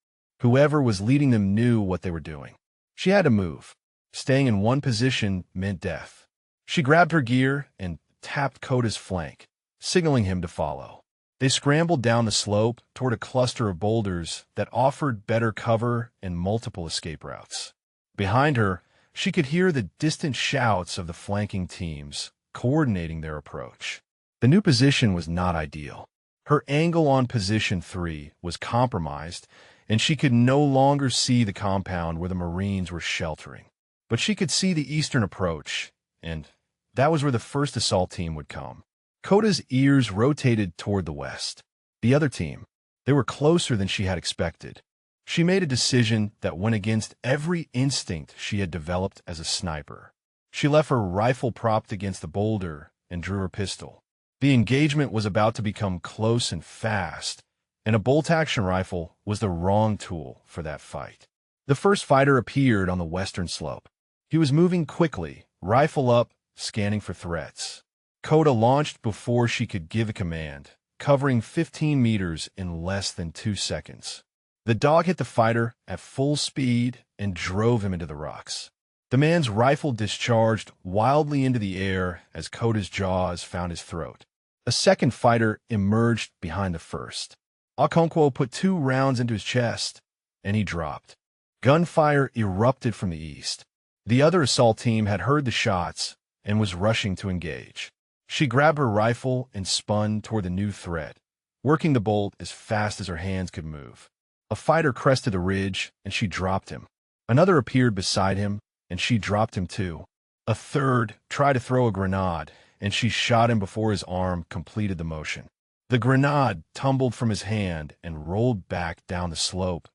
Whoever was leading them knew what they were doing. She had to move. Staying in one position meant death. She grabbed her gear and tapped Coda's flank, signaling him to follow. They scrambled down the slope toward a cluster of boulders that offered better cover and multiple escape routes. Behind her, she could hear the distant shouts of the flanking teams, coordinating their approach. The new position was not ideal. Her angle on position 3 was compromised, and she could no longer see the compound where the Marines were sheltering. But she could see the eastern approach, and that was where the first assault team would come. Coda's ears rotated toward the west. The other team, they were closer than she had expected. She made a decision that went against every instinct she had developed as a sniper. She left her rifle propped against the boulder and drew her pistol. The engagement was about to become close and fast, and a bolt-action rifle was the wrong tool for that fight. The first fighter appeared on the western slope. He was moving quickly, rifle up, scanning for threats. Coda launched before she could give a command, covering 15 meters in less than 2 seconds. The dog hit the fighter at full speed and drove him into the rocks. The man's rifle discharged wildly into the air as Coda's jaws found his throat. A second fighter emerged behind the first. Okonkwo put 2 rounds into his chest, and he dropped. Gunfire erupted from the east. The other assault team had heard the shots and was rushing to engage. She grabbed her rifle and spun toward the new threat, working the bolt as fast as her hands could move. A fighter crested the ridge, and she dropped him. Another appeared beside him, and she dropped him too. A third tried to throw a grenade, and she shot him before his arm completed the motion. The grenade tumbled from his hand and rolled back down the slope,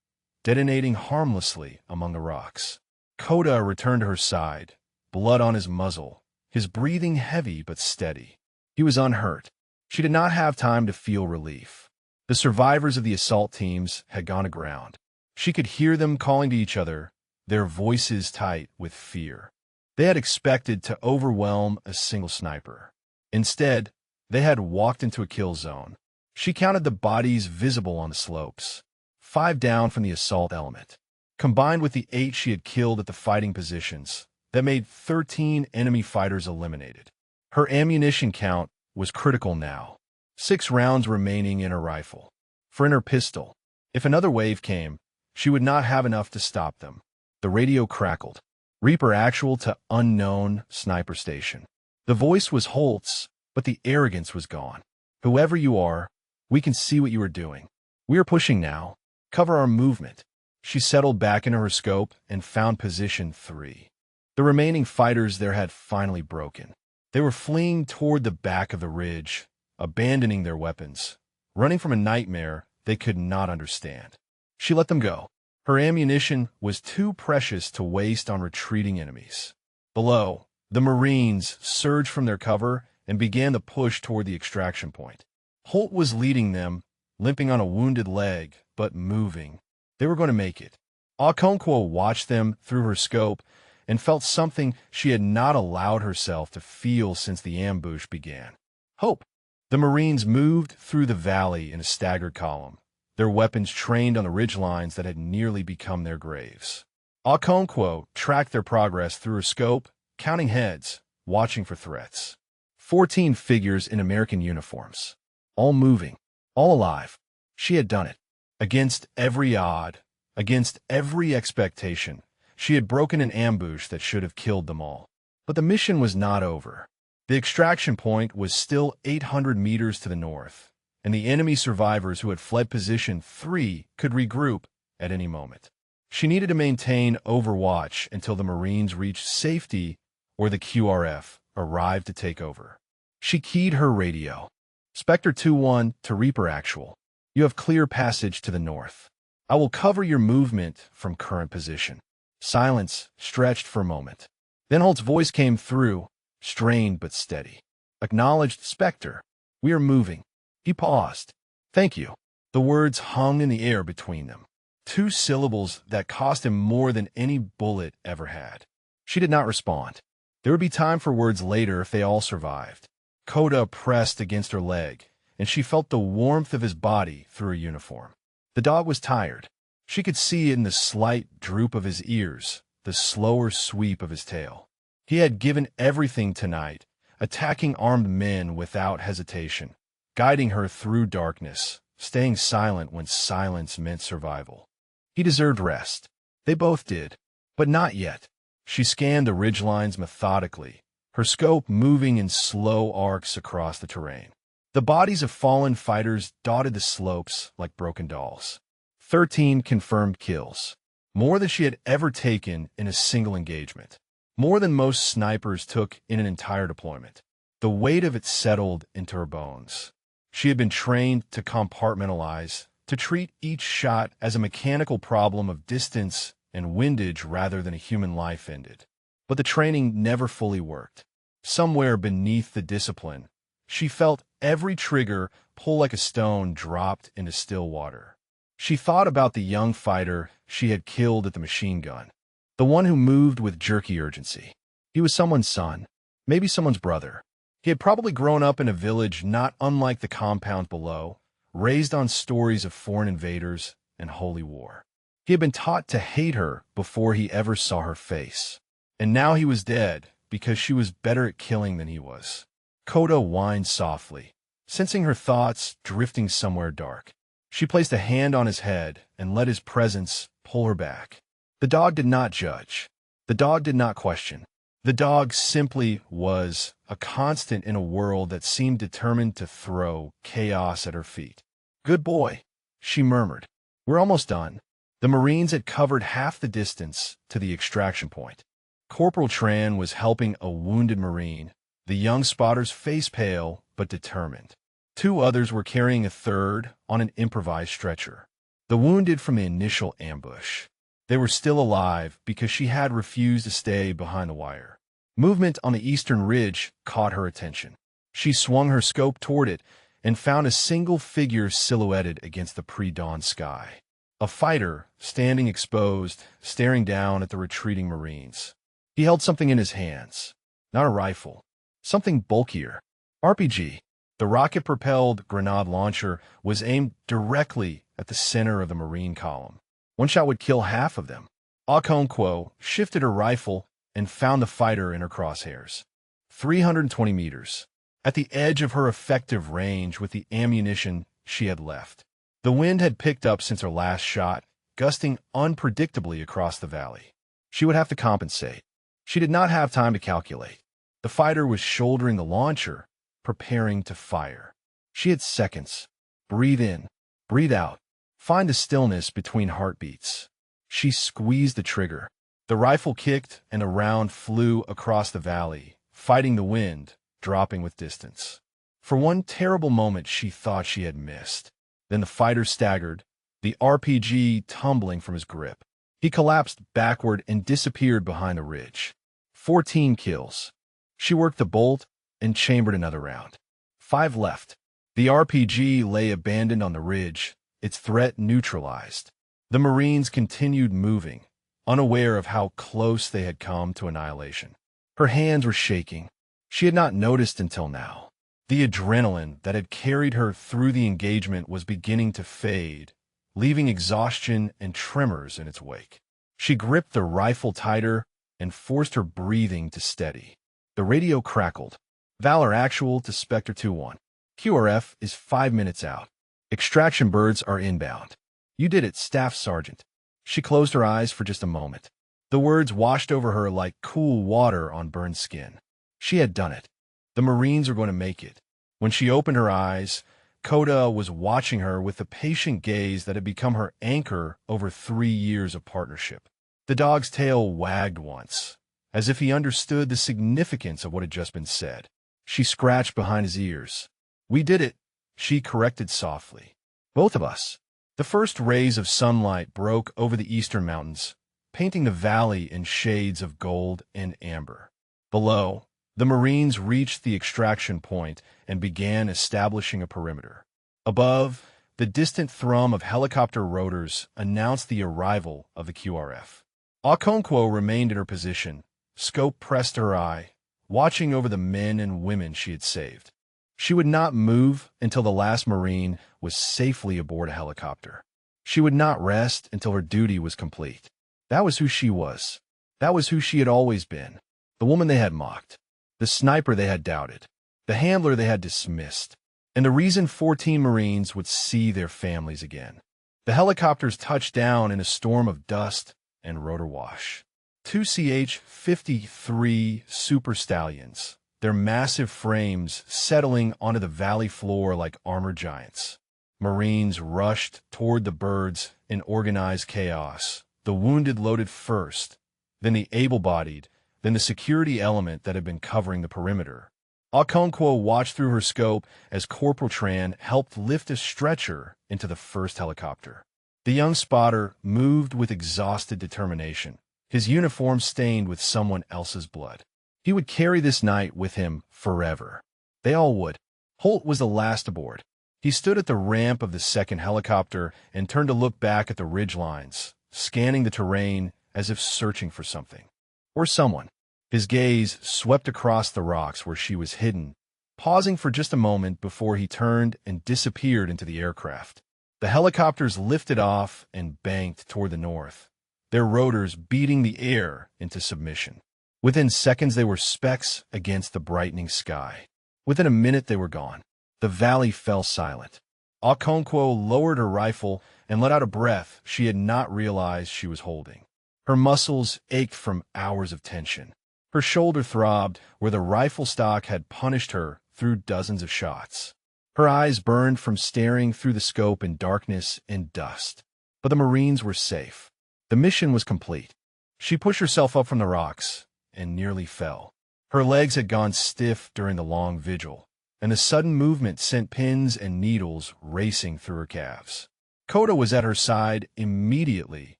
detonating harmlessly among the rocks. Coda returned to her side, blood on his muzzle, his breathing heavy but steady. He was unhurt. She did not have time to feel relief. The survivors of the assault teams had gone aground. She could hear them calling to each other, their voices tight with fear. They had expected to overwhelm a single sniper. Instead, they had walked into a kill zone. She counted the bodies visible on the slopes. 5 down from the assault element. Combined with the 8 she had killed at the fighting positions, that made 13 enemy fighters eliminated. Her ammunition count was critical now. 6 rounds remaining in her rifle. For in her pistol, if another wave came, she would not have enough to stop them. The radio crackled. Reaper actual to unknown sniper station. The voice was Holt's, but the arrogance was gone. Whoever you are, we can see what you are doing. We are pushing now. Cover our movement. She settled back into her scope and found position 3. The remaining fighters there had finally broken. They were fleeing toward the back of the ridge, abandoning their weapons, running from a nightmare they could not understand. She let them go. Her ammunition was too precious to waste on retreating enemies. Below, the Marines surged from their cover and began the push toward the extraction point. Holt was leading them, limping on a wounded leg, but moving. They were going to make it. Okonkwo watched them through her scope and felt something she had not allowed herself to feel since the ambush began. Hope. The Marines moved through the valley in a staggered column, their weapons trained on the ridgelines that had nearly become their graves. Okonkwo tracked their progress through her scope, counting heads, watching for threats. 14 figures in American uniforms. All moving, all alive. She had done it. Against every odd, against every expectation, she had broken an ambush that should have killed them all. But the mission was not over. The extraction point was still 800 meters to the north, and the enemy survivors who had fled position 3 could regroup at any moment. She needed to maintain overwatch until the Marines reached safety or the QRF arrived to take over. She keyed her radio. Spectre 2-1 to Reaper Actual. You have clear passage to the north. I will cover your movement from current position. Silence stretched for a moment. Then Holt's voice came through, strained but steady. Acknowledged, Spectre. We are moving. He paused. Thank you. The words hung in the air between them. 2 syllables that cost him more than any bullet ever had. She did not respond. There would be time for words later if they all survived. Coda pressed against her leg, and she felt the warmth of his body through her uniform. The dog was tired. She could see it in the slight droop of his ears, the slower sweep of his tail. He had given everything tonight, attacking armed men without hesitation, guiding her through darkness, staying silent when silence meant survival. He deserved rest. They both did, but not yet. She scanned the ridgelines methodically, her scope moving in slow arcs across the terrain. The bodies of fallen fighters dotted the slopes like broken dolls. 13 confirmed kills, more than she had ever taken in a single engagement, more than most snipers took in an entire deployment. The weight of it settled into her bones. She had been trained to compartmentalize, to treat each shot as a mechanical problem of distance and windage rather than a human life ended. But the training never fully worked. Somewhere beneath the discipline, she felt every trigger pull like a stone dropped into still water. She thought about the young fighter she had killed at the machine gun, the one who moved with jerky urgency. He was someone's son, maybe someone's brother. He had probably grown up in a village not unlike the compound below, raised on stories of foreign invaders and holy war. He had been taught to hate her before he ever saw her face. And now he was dead because she was better at killing than he was. Coda whined softly, sensing her thoughts drifting somewhere dark. She placed a hand on his head and let his presence pull her back. The dog did not judge. The dog did not question. The dog simply was, a constant in a world that seemed determined to throw chaos at her feet. Good boy, she murmured. We're almost done. The Marines had covered half the distance to the extraction point. Corporal Tran was helping a wounded Marine, the young spotter's face pale but determined. 2 others were carrying a third on an improvised stretcher, the wounded from the initial ambush. They were still alive because she had refused to stay behind the wire. Movement on the eastern ridge caught her attention. She swung her scope toward it and found a single figure silhouetted against the pre-dawn sky. A fighter, standing exposed, staring down at the retreating Marines. He held something in his hands. Not a rifle. Something bulkier. RPG. The rocket-propelled grenade launcher was aimed directly at the center of the Marine column. One shot would kill half of them. Okonkwo shifted her rifle and found the fighter in her crosshairs. 320 meters. At the edge of her effective range with the ammunition she had left. The wind had picked up since her last shot, gusting unpredictably across the valley. She would have to compensate. She did not have time to calculate. The fighter was shouldering the launcher, preparing to fire. She had seconds. Breathe in, breathe out. Find the stillness between heartbeats. She squeezed the trigger. The rifle kicked and a round flew across the valley, fighting the wind, dropping with distance. For one terrible moment she thought she had missed. Then the fighter staggered, the RPG tumbling from his grip. He collapsed backward and disappeared behind the ridge. 14 kills. She worked the bolt and chambered another round. 5 left. The RPG lay abandoned on the ridge, its threat neutralized. The Marines continued moving, unaware of how close they had come to annihilation. Her hands were shaking. She had not noticed until now. The adrenaline that had carried her through the engagement was beginning to fade, leaving exhaustion and tremors in its wake. She gripped the rifle tighter and forced her breathing to steady. The radio crackled. Valor Actual to Spectre 2-1. QRF is 5 minutes out. Extraction birds are inbound. You did it, Staff Sergeant. She closed her eyes for just a moment. The words washed over her like cool water on burned skin. She had done it. The Marines were going to make it. When she opened her eyes, Coda was watching her with the patient gaze that had become her anchor over 3 years of partnership. The dog's tail wagged once, as if he understood the significance of what had just been said. She scratched behind his ears. "We did it," she corrected softly. "Both of us." The first rays of sunlight broke over the eastern mountains, painting the valley in shades of gold and amber. Below, the Marines reached the extraction point and began establishing a perimeter. Above, the distant thrum of helicopter rotors announced the arrival of the QRF. Okonkwo remained in her position, scope pressed to her eye, watching over the men and women she had saved. She would not move until the last Marine was safely aboard a helicopter. She would not rest until her duty was complete. That was who she was. That was who she had always been. The woman they had mocked. The sniper they had doubted. The handler they had dismissed. And the reason 14 Marines would see their families again. The helicopters touched down in a storm of dust and rotor wash. 2 CH-53 Super Stallions, their massive frames settling onto the valley floor like armored giants. Marines rushed toward the birds in organized chaos. The wounded loaded first, then the able-bodied, then the security element that had been covering the perimeter. Okonkwo watched through her scope as Corporal Tran helped lift a stretcher into the first helicopter. The young spotter moved with exhausted determination, his uniform stained with someone else's blood. He would carry this night with him forever. They all would. Holt was the last aboard. He stood at the ramp of the second helicopter and turned to look back at the ridgelines, scanning the terrain as if searching for something. Or someone. His gaze swept across the rocks where she was hidden, pausing for just a moment before he turned and disappeared into the aircraft. The helicopters lifted off and banked toward the north, their rotors beating the air into submission. Within seconds, they were specks against the brightening sky. Within a minute, they were gone. The valley fell silent. Okonkwo lowered her rifle and let out a breath she had not realized she was holding. Her muscles ached from hours of tension. Her shoulder throbbed where the rifle stock had punished her through dozens of shots. Her eyes burned from staring through the scope in darkness and dust. But the Marines were safe. The mission was complete. She pushed herself up from the rocks and nearly fell. Her legs had gone stiff during the long vigil, and the sudden movement sent pins and needles racing through her calves. Coda was at her side immediately,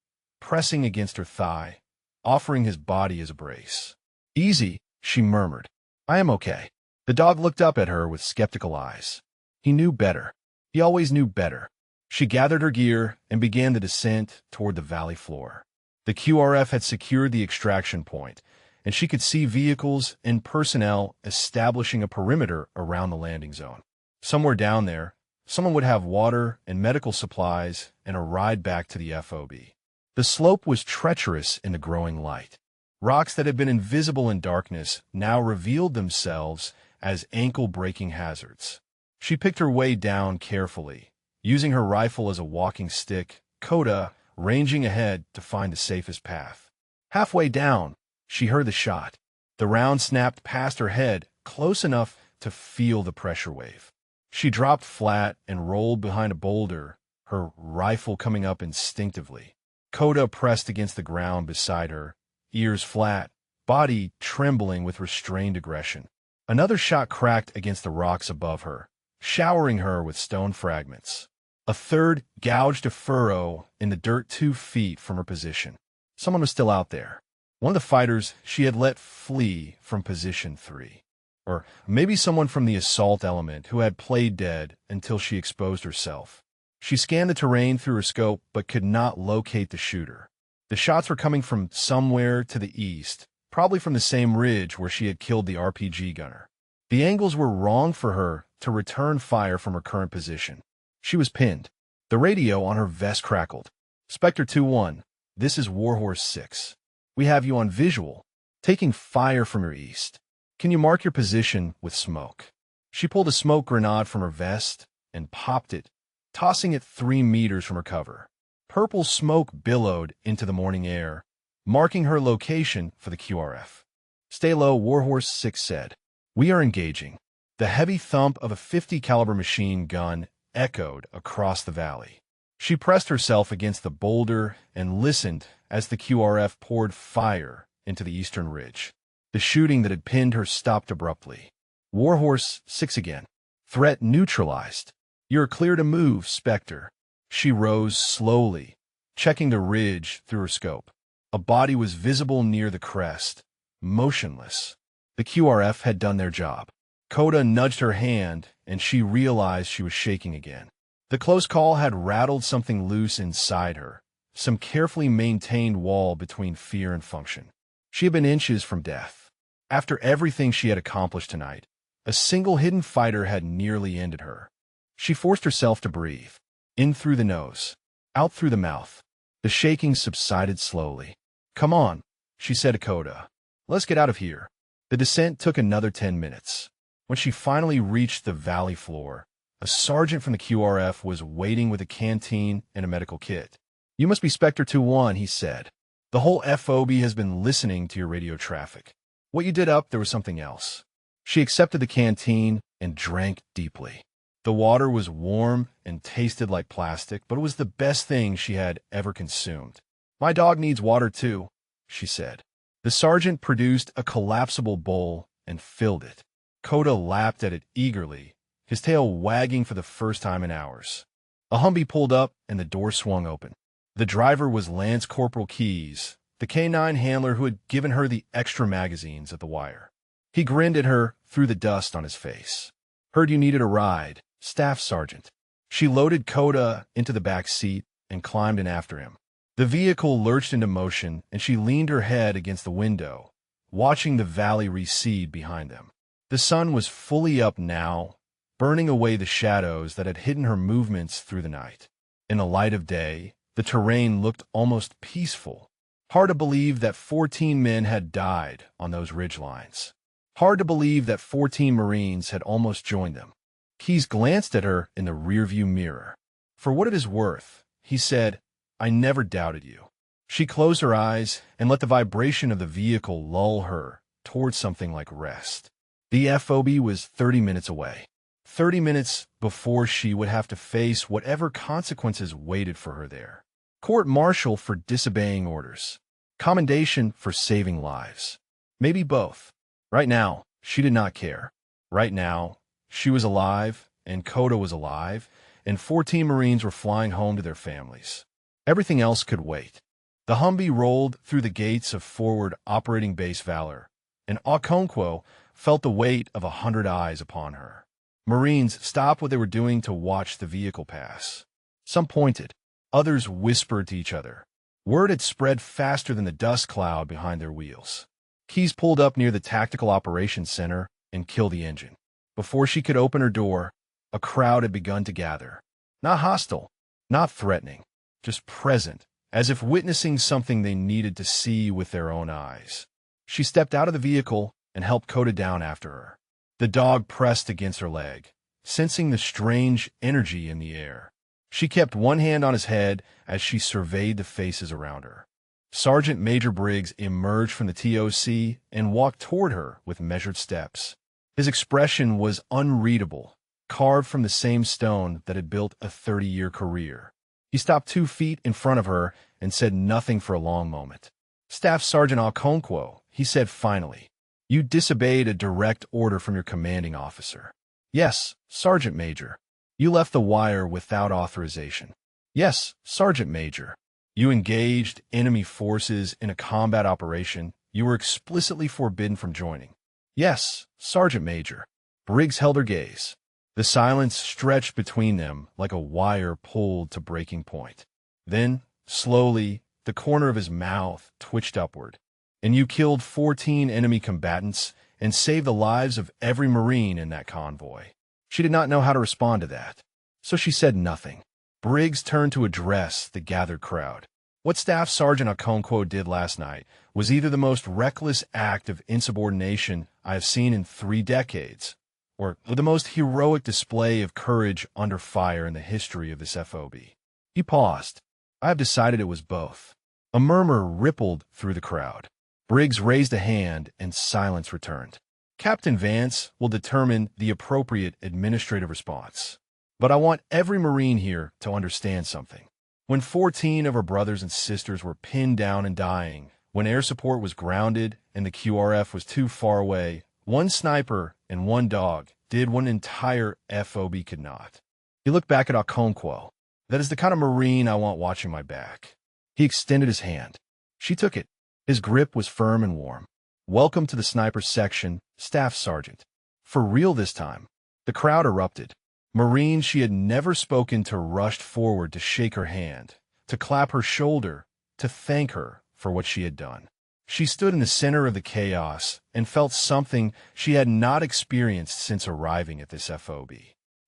pressing against her thigh, offering his body as a brace. "Easy," she murmured. "I am okay." The dog looked up at her with skeptical eyes. He knew better. He always knew better. She gathered her gear and began the descent toward the valley floor. The QRF had secured the extraction point, and she could see vehicles and personnel establishing a perimeter around the landing zone. Somewhere down there, someone would have water and medical supplies and a ride back to the FOB. The slope was treacherous in the growing light. Rocks that had been invisible in darkness now revealed themselves as ankle-breaking hazards. She picked her way down carefully, using her rifle as a walking stick, Coda ranging ahead to find the safest path. Halfway down, she heard the shot. The round snapped past her head, close enough to feel the pressure wave. She dropped flat and rolled behind a boulder, her rifle coming up instinctively. Coda pressed against the ground beside her, ears flat, body trembling with restrained aggression. Another shot cracked against the rocks above her, showering her with stone fragments. A third gouged a furrow in the dirt 2 feet from her position. Someone was still out there. One of the fighters she had let flee from position 3. Or maybe someone from the assault element who had played dead until she exposed herself. She scanned the terrain through her scope but could not locate the shooter. The shots were coming from somewhere to the east, probably from the same ridge where she had killed the RPG gunner. The angles were wrong for her to return fire from her current position. She was pinned. The radio on her vest crackled. "Spectre 2-1, this is Warhorse 6. We have you on visual, taking fire from your east. Can you mark your position with smoke?" She pulled a smoke grenade from her vest and popped it, tossing it 3 meters from her cover. Purple smoke billowed into the morning air, marking her location for the QRF. "Stay low," Warhorse 6 said. "We are engaging." The heavy thump of a .50 caliber machine gun echoed across the valley. She pressed herself against the boulder and listened as the QRF poured fire into the eastern ridge. The shooting that had pinned her stopped abruptly. Warhorse 6 again. Threat neutralized. You're clear to move, Spectre. She rose slowly, checking the ridge through her scope. A body was visible near the crest, motionless. The QRF had done their job. Coda nudged her hand, and she realized she was shaking again. The close call had rattled something loose inside her, some carefully maintained wall between fear and function. She had been inches from death. After everything she had accomplished tonight, a single hidden fighter had nearly ended her. She forced herself to breathe. In through the nose, out through the mouth. The shaking subsided slowly. "Come on," she said to Coda. "Let's get out of here." The descent took another 10 minutes. When she finally reached the valley floor, a sergeant from the QRF was waiting with a canteen and a medical kit. "You must be Spectre 2-1, he said. "The whole FOB has been listening to your radio traffic. What you did up there was something else." She accepted the canteen and drank deeply. The water was warm and tasted like plastic, but it was the best thing she had ever consumed. "My dog needs water too," she said. The sergeant produced a collapsible bowl and filled it. Coda lapped at it eagerly, his tail wagging for the first time in hours. A Humvee pulled up and the door swung open. The driver was Lance Corporal Keyes, the K-9 handler who had given her the extra magazines at the wire. He grinned at her through the dust on his face. "Heard you needed a ride, Staff Sergeant." She loaded Coda into the back seat and climbed in after him. The vehicle lurched into motion, and she leaned her head against the window, watching the valley recede behind them. The sun was fully up now, burning away the shadows that had hidden her movements through the night. In the light of day, the terrain looked almost peaceful. Hard to believe that 14 men had died on those ridgelines. Hard to believe that 14 Marines had almost joined them. Keyes glanced at her in the rearview mirror. "For what it is worth," he said, "I never doubted you." She closed her eyes and let the vibration of the vehicle lull her towards something like rest. The FOB was 30 minutes away. 30 minutes before she would have to face whatever consequences waited for her there. Court-martial for disobeying orders. Commendation for saving lives. Maybe both. Right now, she did not care. Right now, she was alive, and Coda was alive, and 14 Marines were flying home to their families. Everything else could wait. The Humvee rolled through the gates of Forward Operating Base Valor, and Okonkwo felt the weight of 100 eyes upon her. Marines stopped what they were doing to watch the vehicle pass. Some pointed. Others whispered to each other. Word had spread faster than the dust cloud behind their wheels. Keyes pulled up near the Tactical Operations Center and killed the engine. Before she could open her door, a crowd had begun to gather. Not hostile, not threatening, just present, as if witnessing something they needed to see with their own eyes. She stepped out of the vehicle and helped Coda down after her. The dog pressed against her leg, sensing the strange energy in the air. She kept one hand on his head as she surveyed the faces around her. Sergeant Major Briggs emerged from the TOC and walked toward her with measured steps. His expression was unreadable, carved from the same stone that had built a 30-year career. He stopped 2 feet in front of her and said nothing for a long moment. "Staff Sergeant Okonkwo," he said finally, "you disobeyed a direct order from your commanding officer." "Yes, Sergeant Major." "You left the wire without authorization." "Yes, Sergeant Major." "You engaged enemy forces in a combat operation you were explicitly forbidden from joining." "Yes, Sergeant Major." Briggs held her gaze. The silence stretched between them like a wire pulled to breaking point. Then, slowly, the corner of his mouth twitched upward. "And you killed 14 enemy combatants and saved the lives of every Marine in that convoy." She did not know how to respond to that, so she said nothing. Briggs turned to address the gathered crowd. What Staff Sergeant Okonkwo did last night was either the most reckless act of insubordination I have seen in 3 decades, or the most heroic display of courage under fire in the history of this FOB. He paused. "I have decided it was both." A murmur rippled through the crowd. Briggs raised a hand and silence returned. "Captain Vance will determine the appropriate administrative response." But I want every Marine here to understand something. When 14 of our brothers and sisters were pinned down and dying, when air support was grounded and the QRF was too far away, one sniper and one dog did what an entire FOB could not. He looked back at Okonkwo. That is the kind of Marine I want watching my back. He extended his hand. She took it. His grip was firm and warm. Welcome to the sniper section, Staff Sergeant. For real this time. The crowd erupted. Marines she had never spoken to rushed forward to shake her hand, to clap her shoulder, to thank her for what she had done. She stood in the center of the chaos and felt something she had not experienced since arriving at this FOB.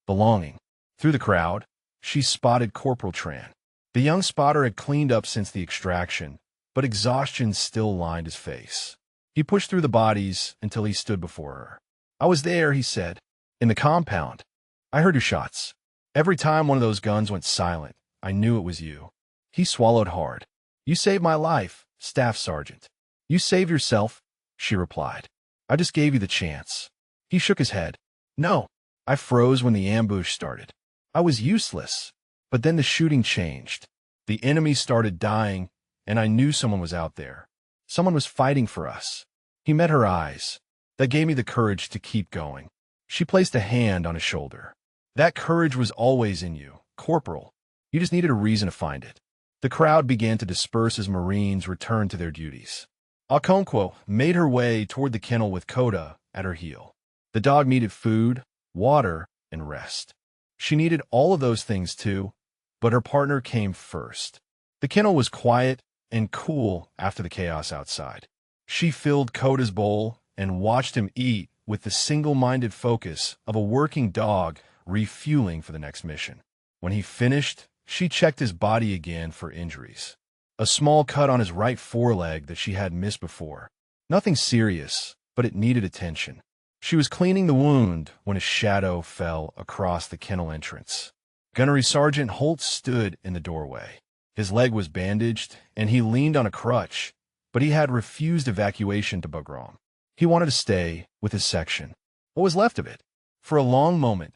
Belonging. Through the crowd, she spotted Corporal Tran. The young spotter had cleaned up since the extraction, but exhaustion still lined his face. He pushed through the bodies until he stood before her. I was there, he said, in the compound. I heard your shots. Every time one of those guns went silent, I knew it was you. He swallowed hard. You saved my life, Staff Sergeant. You saved yourself, she replied. I just gave you the chance. He shook his head. No, I froze when the ambush started. I was useless. But then the shooting changed. The enemy started dying, and I knew someone was out there. Someone was fighting for us. He met her eyes. That gave me the courage to keep going. She placed a hand on his shoulder. That courage was always in you, Corporal. You just needed a reason to find it. The crowd began to disperse as Marines returned to their duties. Okonkwo made her way toward the kennel with Koda at her heel. The dog needed food, water, and rest. She needed all of those things too, but her partner came first. The kennel was quiet and cool after the chaos outside. She filled Koda's bowl and watched him eat with the single-minded focus of a working dog refueling for the next mission. When he finished, she checked his body again for injuries. A small cut on his right foreleg that she had missed before. Nothing serious, but it needed attention. She was cleaning the wound when a shadow fell across the kennel entrance. Gunnery Sergeant Holt stood in the doorway. His leg was bandaged, and he leaned on a crutch, but he had refused evacuation to Bagram. He wanted to stay with his section. What was left of it? For a long moment,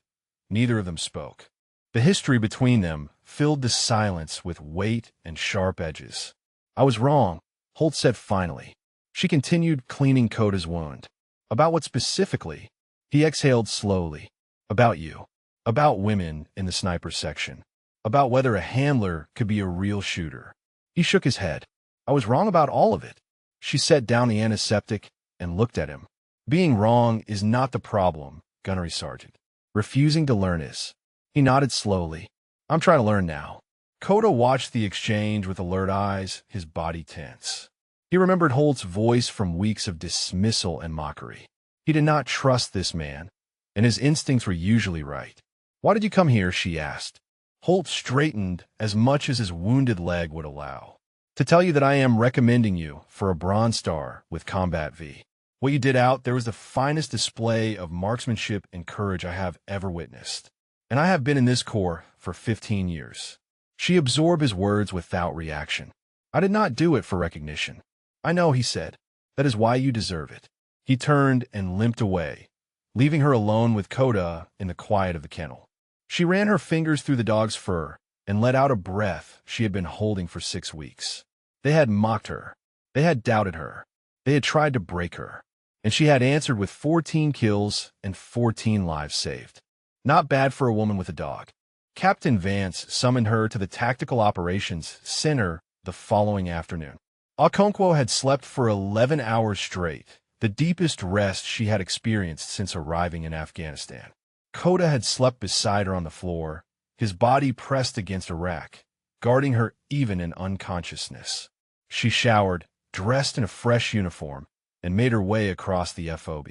neither of them spoke. The history between them filled the silence with weight and sharp edges. I was wrong, Holt said finally. She continued cleaning Koda's wound. About what specifically? He exhaled slowly. About you. About women in the sniper section. About whether a handler could be a real shooter. He shook his head. I was wrong about all of it. She set down the antiseptic and looked at him. Being wrong is not the problem, Gunnery Sergeant. Refusing to learn is. He nodded slowly. I'm trying to learn now. Koda watched the exchange with alert eyes, his body tense. He remembered Holt's voice from weeks of dismissal and mockery. He did not trust this man, and his instincts were usually right. Why did you come here? She asked. Holt straightened as much as his wounded leg would allow. To tell you that I am recommending you for a Bronze Star with Combat V. What you did out there was the finest display of marksmanship and courage I have ever witnessed. And I have been in this Corps for 15 years. She absorbed his words without reaction. I did not do it for recognition. I know, he said. That is why you deserve it. He turned and limped away, leaving her alone with Koda in the quiet of the kennel. She ran her fingers through the dog's fur and let out a breath she had been holding for 6 weeks. They had mocked her. They had doubted her. They had tried to break her. And she had answered with 14 kills and 14 lives saved. Not bad for a woman with a dog. Captain Vance summoned her to the Tactical Operations Center the following afternoon. Okonkwo had slept for 11 hours straight, the deepest rest she had experienced since arriving in Afghanistan. Koda had slept beside her on the floor, his body pressed against a rack, guarding her even in unconsciousness. She showered, dressed in a fresh uniform, and made her way across the FOB.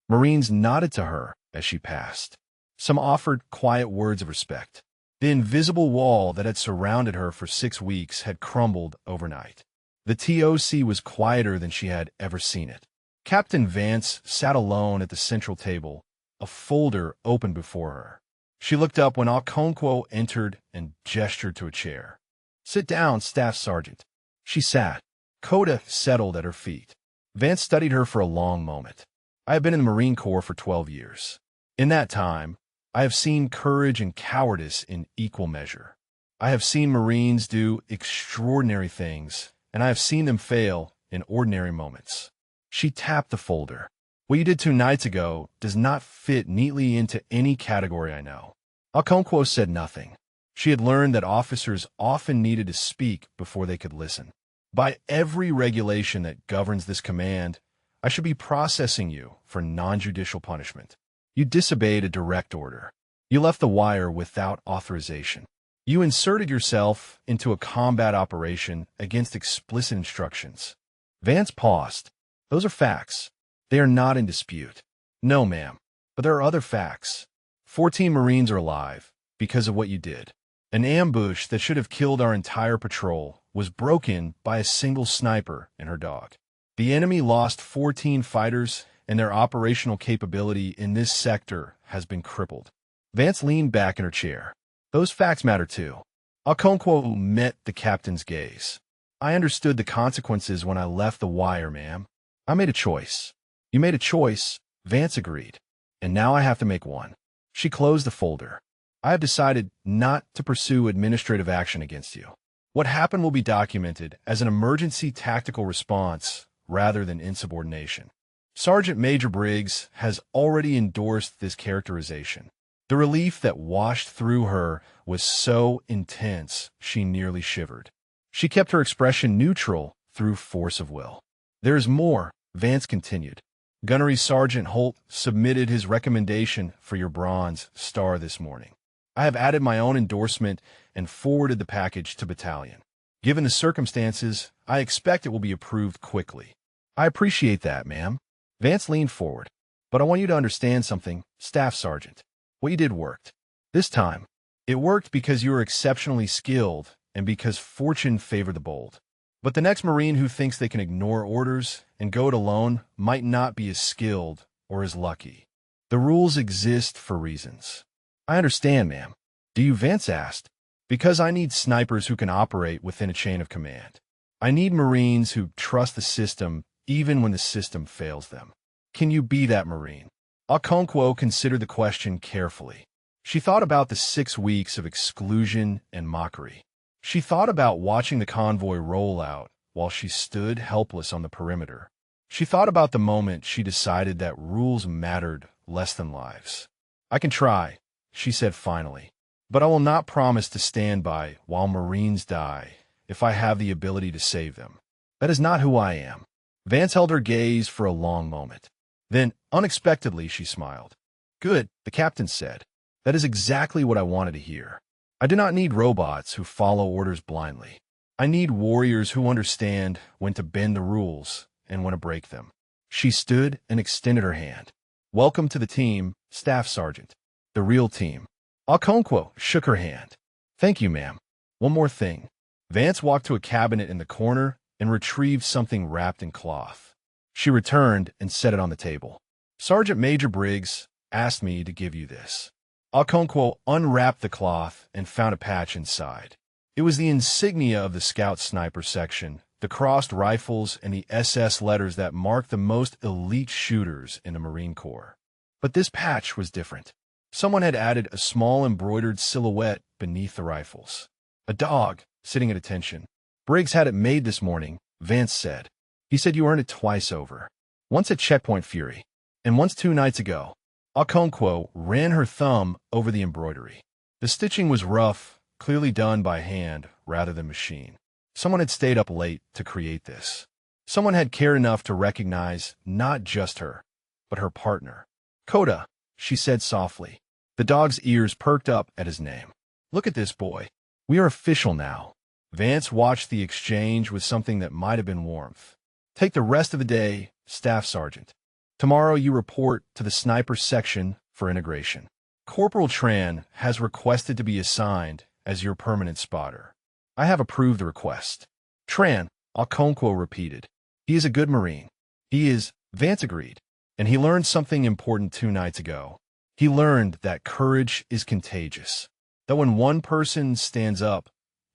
Marines nodded to her as she passed. Some offered quiet words of respect. The invisible wall that had surrounded her for 6 weeks had crumbled overnight. The TOC was quieter than she had ever seen it. Captain Vance sat alone at the central table, a folder open before her. She looked up when Okonkwo entered and gestured to a chair. Sit down, Staff Sergeant. She sat. Koda settled at her feet. Vance studied her for a long moment. I have been in the Marine Corps for 12 years. In that time, I have seen courage and cowardice in equal measure. I have seen Marines do extraordinary things, and I have seen them fail in ordinary moments. She tapped the folder. What you did 2 nights ago does not fit neatly into any category I know. Okonkwo said nothing. She had learned that officers often needed to speak before they could listen. By every regulation that governs this command, I should be processing you for non-judicial punishment. You disobeyed a direct order. You left the wire without authorization. You inserted yourself into a combat operation against explicit instructions. Vance paused. Those are facts. They are not in dispute. No, ma'am. But there are other facts. 14 Marines are alive because of what you did. An ambush that should have killed our entire patrol was broken by a single sniper and her dog. The enemy lost 14 fighters, and their operational capability in this sector has been crippled. Vance leaned back in her chair. Those facts matter too. Okonkwo met the captain's gaze. I understood the consequences when I left the wire, ma'am. I made a choice. You made a choice, Vance agreed. And now I have to make one. She closed the folder. I have decided not to pursue administrative action against you. What happened will be documented as an emergency tactical response rather than insubordination. Sergeant Major Briggs has already endorsed this characterization. The relief that washed through her was so intense she nearly shivered. She kept her expression neutral through force of will. There is more, Vance continued. Gunnery Sergeant Holt submitted his recommendation for your Bronze Star this morning. I have added my own endorsement and forwarded the package to battalion. Given the circumstances, I expect it will be approved quickly. I appreciate that, ma'am. Vance leaned forward. But I want you to understand something, Staff Sergeant. What you did worked. This time, it worked because you were exceptionally skilled and because fortune favored the bold. But the next Marine who thinks they can ignore orders and go it alone might not be as skilled or as lucky. The rules exist for reasons. I understand, ma'am. Do you? Vance asked. Because I need snipers who can operate within a chain of command. I need Marines who trust the system even when the system fails them. Can you be that Marine? Okonkwo considered the question carefully. She thought about the 6 weeks of exclusion and mockery. She thought about watching the convoy roll out while she stood helpless on the perimeter. She thought about the moment she decided that rules mattered less than lives. I can try, she said finally, but I will not promise to stand by while Marines die if I have the ability to save them. That is not who I am. Vance held her gaze for a long moment. Then, unexpectedly, she smiled. Good, the captain said. That is exactly what I wanted to hear. I do not need robots who follow orders blindly. I need warriors who understand when to bend the rules and when to break them. She stood and extended her hand. Welcome to the team, Staff Sergeant. The real team. Okonkwo shook her hand. Thank you, ma'am. One more thing. Vance walked to a cabinet in the corner and retrieved something wrapped in cloth. She returned and set it on the table. Sergeant Major Briggs asked me to give you this. Okonkwo unwrapped the cloth and found a patch inside. It was the insignia of the Scout Sniper Section, the crossed rifles and the SS letters that mark the most elite shooters in the Marine Corps. But this patch was different. Someone had added a small embroidered silhouette beneath the rifles. A dog, sitting at attention. Briggs had it made this morning, Vance said. He said you earned it twice over. Once at Checkpoint Fury, and once 2 nights ago. Okonkwo ran her thumb over the embroidery. The stitching was rough, clearly done by hand rather than machine. Someone had stayed up late to create this. Someone had cared enough to recognize not just her, but her partner. Koda, she said softly. The dog's ears perked up at his name. Look at this boy. We are official now. Vance watched the exchange with something that might have been warmth. Take the rest of the day, Staff Sergeant. Tomorrow you report to the Sniper Section for integration. Corporal Tran has requested to be assigned as your permanent spotter. I have approved the request. Tran, Okonkwo repeated. He is a good Marine. He is, Vance agreed. And he learned something important 2 nights ago. He learned that courage is contagious. That when one person stands up,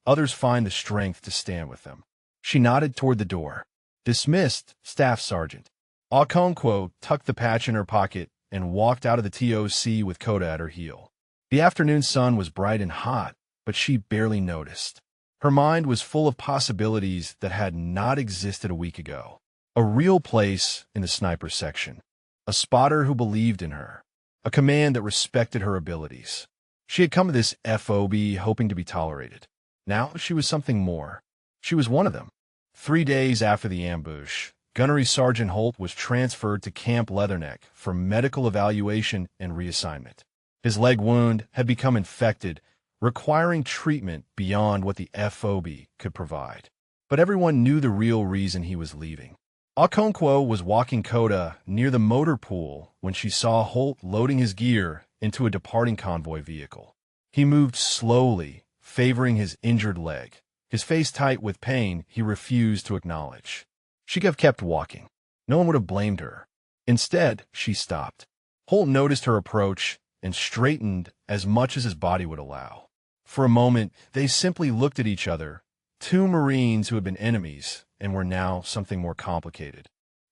others find the strength to stand with them. She nodded toward the door. Dismissed, Staff Sergeant. Okonkwo tucked the patch in her pocket and walked out of the TOC with Coda at her heel. The afternoon sun was bright and hot, but she barely noticed. Her mind was full of possibilities that had not existed a week ago. A real place in the sniper section. A spotter who believed in her. A command that respected her abilities. She had come to this FOB hoping to be tolerated. Now she was something more. She was one of them. 3 days after the ambush, Gunnery Sergeant Holt was transferred to Camp Leatherneck for medical evaluation and reassignment. His leg wound had become infected, requiring treatment beyond what the FOB could provide. But everyone knew the real reason he was leaving. Okonkwo was walking Coda near the motor pool when she saw Holt loading his gear into a departing convoy vehicle. He moved slowly, favoring his injured leg, his face tight with pain he refused to acknowledge. She could have kept walking. No one would have blamed her. Instead, she stopped. Holt noticed her approach and straightened as much as his body would allow. For a moment, they simply looked at each other, two Marines who had been enemies and were now something more complicated.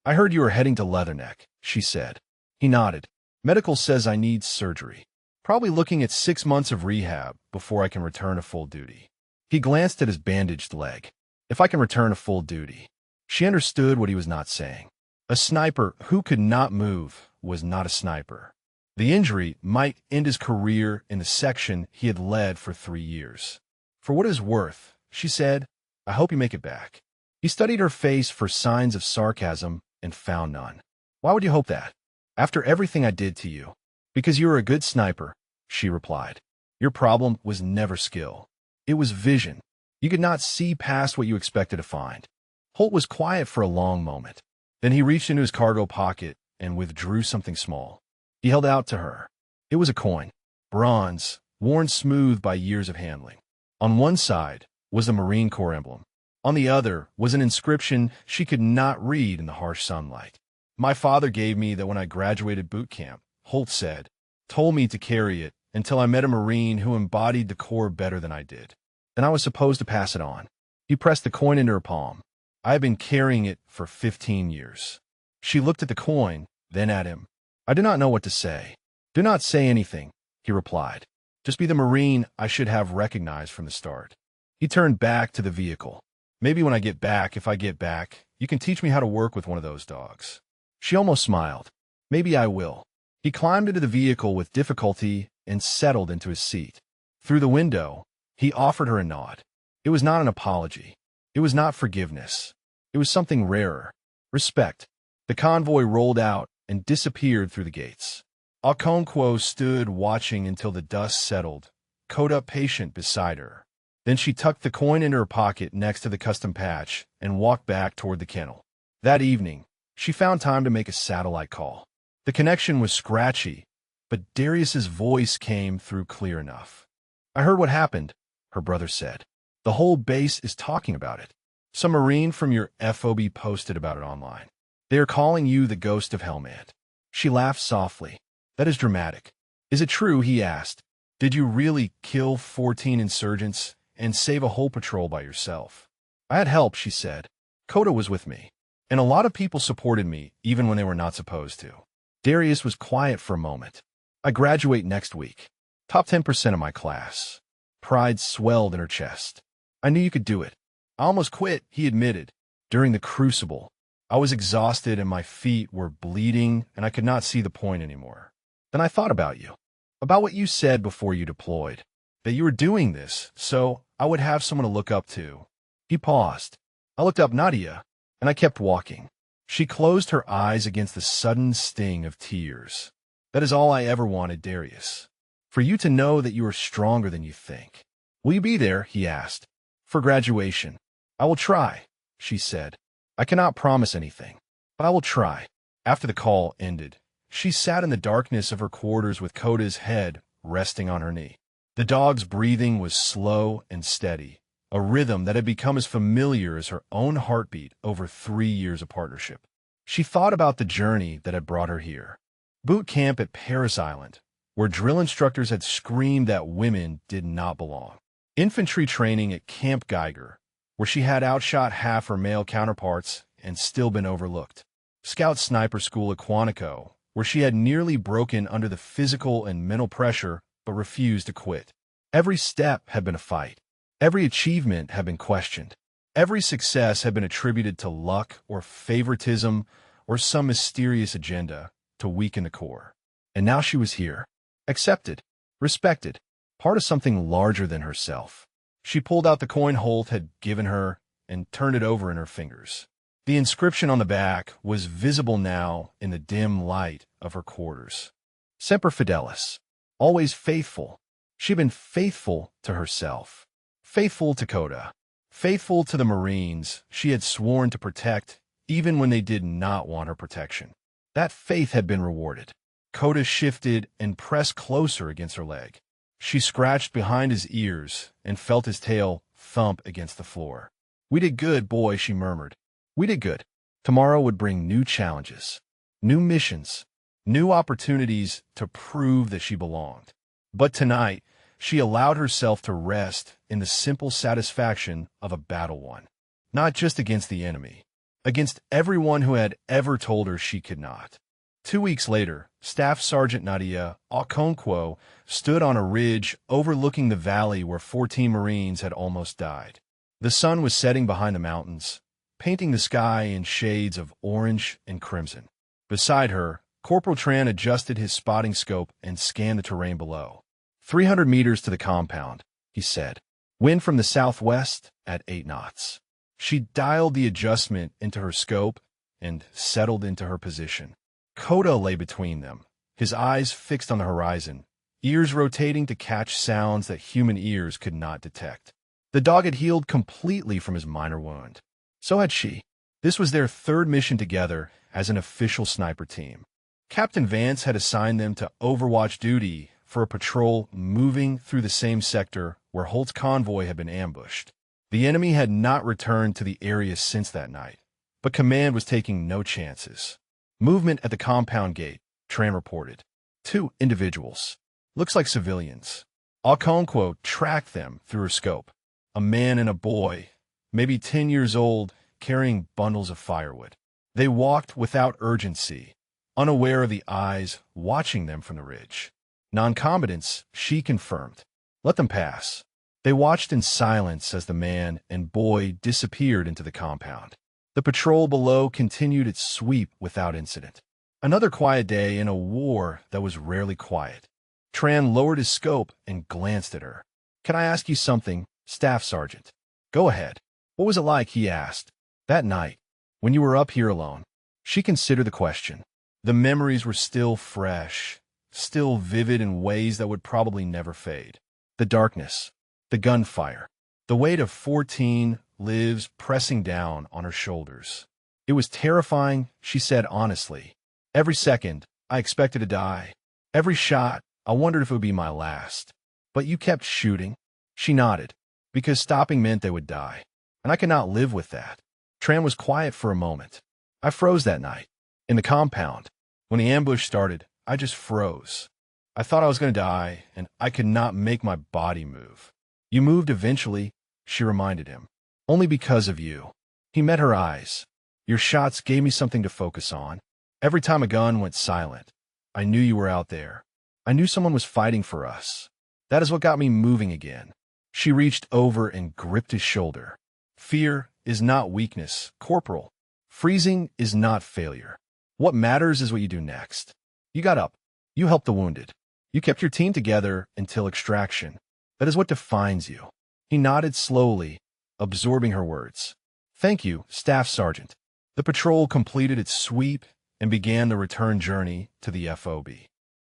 "I heard you were heading to Leatherneck," she said. He nodded. "Medical says I need surgery. Probably looking at 6 months of rehab before I can return to full duty." He glanced at his bandaged leg. "If I can return to full duty." She understood what he was not saying. A sniper who could not move was not a sniper. The injury might end his career in the section he had led for 3 years. "For what it is worth," she said, "I hope you make it back." He studied her face for signs of sarcasm and found none. "Why would you hope that? After everything I did to you?" "Because you were a good sniper," she replied. "Your problem was never skill. It was vision. You could not see past what you expected to find." Holt was quiet for a long moment. Then he reached into his cargo pocket and withdrew something small. He held out to her. It was a coin, bronze, worn smooth by years of handling. On one side was the Marine Corps emblem. On the other was an inscription she could not read in the harsh sunlight. "My father gave me that when I graduated boot camp," Holt said, "told me to carry it until I met a Marine who embodied the Corps better than I did. Then I was supposed to pass it on." He pressed the coin into her palm. "I have been carrying it for 15 years. She looked at the coin, then at him. I did not know what to say. "Do not say anything," he replied. "Just be the Marine I should have recognized from the start." He turned back to the vehicle. "Maybe when I get back, if I get back, you can teach me how to work with one of those dogs." She almost smiled. "Maybe I will." He climbed into the vehicle with difficulty and settled into his seat. Through the window, he offered her a nod. It was not an apology. It was not forgiveness. It was something rarer. Respect. The convoy rolled out and disappeared through the gates. Okonkwo stood watching until the dust settled, Coda patient beside her. Then she tucked the coin into her pocket next to the custom patch and walked back toward the kennel. That evening, she found time to make a satellite call. The connection was scratchy, but Darius's voice came through clear enough. "I heard what happened," her brother said. "The whole base is talking about it. Some Marine from your FOB posted about it online. They are calling you the Ghost of Helmand." She laughed softly. "That is dramatic." "Is it true?" he asked. "Did you really kill 14 insurgents and save a whole patrol by yourself?" "I had help," she said. "Coda was with me. And a lot of people supported me, even when they were not supposed to." Darius was quiet for a moment. "I graduate next week. Top 10% of my class." Pride swelled in her chest. "I knew you could do it." "I almost quit," he admitted. "During the crucible. I was exhausted and my feet were bleeding and I could not see the point anymore. Then I thought about you. About what you said before you deployed. That you were doing this, so I would have someone to look up to." He paused. "I looked up Nadia, and I kept walking." She closed her eyes against the sudden sting of tears. "That is all I ever wanted, Darius. For you to know that you are stronger than you think." "Will you be there?" he asked. "For graduation." "I will try," she said. "I cannot promise anything, but I will try." After the call ended, she sat in the darkness of her quarters with Coda's head resting on her knee. The dog's breathing was slow and steady, a rhythm that had become as familiar as her own heartbeat over 3 years of partnership. She thought about the journey that had brought her here. Boot camp at Paris Island, where drill instructors had screamed that women did not belong. Infantry training at Camp Geiger, where she had outshot half her male counterparts and still been overlooked. Scout sniper school at Quantico, where she had nearly broken under the physical and mental pressure but refused to quit. Every step had been a fight. Every achievement had been questioned. Every success had been attributed to luck or favoritism or some mysterious agenda to weaken the core. And now she was here, accepted, respected, part of something larger than herself. She pulled out the coin Holt had given her and turned it over in her fingers. The inscription on the back was visible now in the dim light of her quarters. Semper Fidelis, always faithful. She'd been faithful to herself, faithful to Kota, faithful to the Marines she had sworn to protect even when they did not want her protection. That faith had been rewarded. Kota shifted and pressed closer against her leg. She scratched behind his ears and felt his tail thump against the floor. "We did good, boy," she murmured. "We did good." Tomorrow would bring new challenges, new missions, new opportunities to prove that she belonged. But tonight, she allowed herself to rest in the simple satisfaction of a battle won, not just against the enemy, against everyone who had ever told her she could not. 2 weeks later, Staff Sergeant Nadia Okonkwo stood on a ridge overlooking the valley where 14 Marines had almost died. The sun was setting behind the mountains, painting the sky in shades of orange and crimson. Beside her, Corporal Tran adjusted his spotting scope and scanned the terrain below. 300 meters to the compound, he said. Wind from the southwest at 8 knots. She dialed the adjustment into her scope and settled into her position. Kota lay between them, his eyes fixed on the horizon, ears rotating to catch sounds that human ears could not detect. The dog had healed completely from his minor wound. So had she. This was their third mission together as an official sniper team. Captain Vance had assigned them to overwatch duty for a patrol moving through the same sector where Holt's convoy had been ambushed. The enemy had not returned to the area since that night, but command was taking no chances. Movement at the compound gate, Tran reported. 2 individuals. Looks like civilians. Okonkwo tracked them through her scope. A man and a boy, maybe 10 years old, carrying bundles of firewood. They walked without urgency, unaware of the eyes watching them from the ridge. Non-combatants, she confirmed. Let them pass. They watched in silence as the man and boy disappeared into the compound. The patrol below continued its sweep without incident. Another quiet day in a war that was rarely quiet. Tran lowered his scope and glanced at her. "Can I ask you something, Staff Sergeant?" "Go ahead." "What was it like," he asked, "that night, when you were up here alone?" She considered the question. The memories were still fresh, still vivid in ways that would probably never fade. The darkness, the gunfire, the weight of 14 lives pressing down on her shoulders. It was terrifying, she said honestly. Every second, I expected to die. Every shot, I wondered if it would be my last. But you kept shooting. She nodded, because stopping meant they would die. And I could not live with that. Tran was quiet for a moment. I froze that night. In the compound. When the ambush started, I just froze. I thought I was going to die, and I could not make my body move. You moved eventually, she reminded him. Only because of you. He met her eyes. Your shots gave me something to focus on. Every time a gun went silent, I knew you were out there. I knew someone was fighting for us. That is what got me moving again. She reached over and gripped his shoulder. Fear is not weakness, Corporal. Freezing is not failure. What matters is what you do next. You got up. You helped the wounded. You kept your team together until extraction. That is what defines you. He nodded slowly, absorbing her words. Thank you, Staff Sergeant. The patrol completed its sweep and began the return journey to the FOB.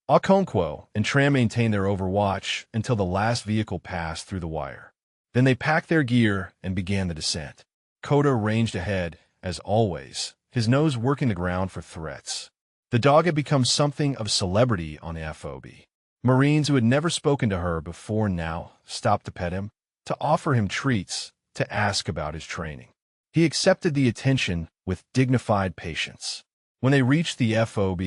Okonkwo and Tran maintained their overwatch until the last vehicle passed through the wire. Then they packed their gear and began the descent. Kota ranged ahead, as always, his nose working the ground for threats. The dog had become something of a celebrity on the FOB. Marines who had never spoken to her before now stopped to pet him, to offer him treats, to ask about his training. He accepted the attention with dignified patience. When they reached the FOB,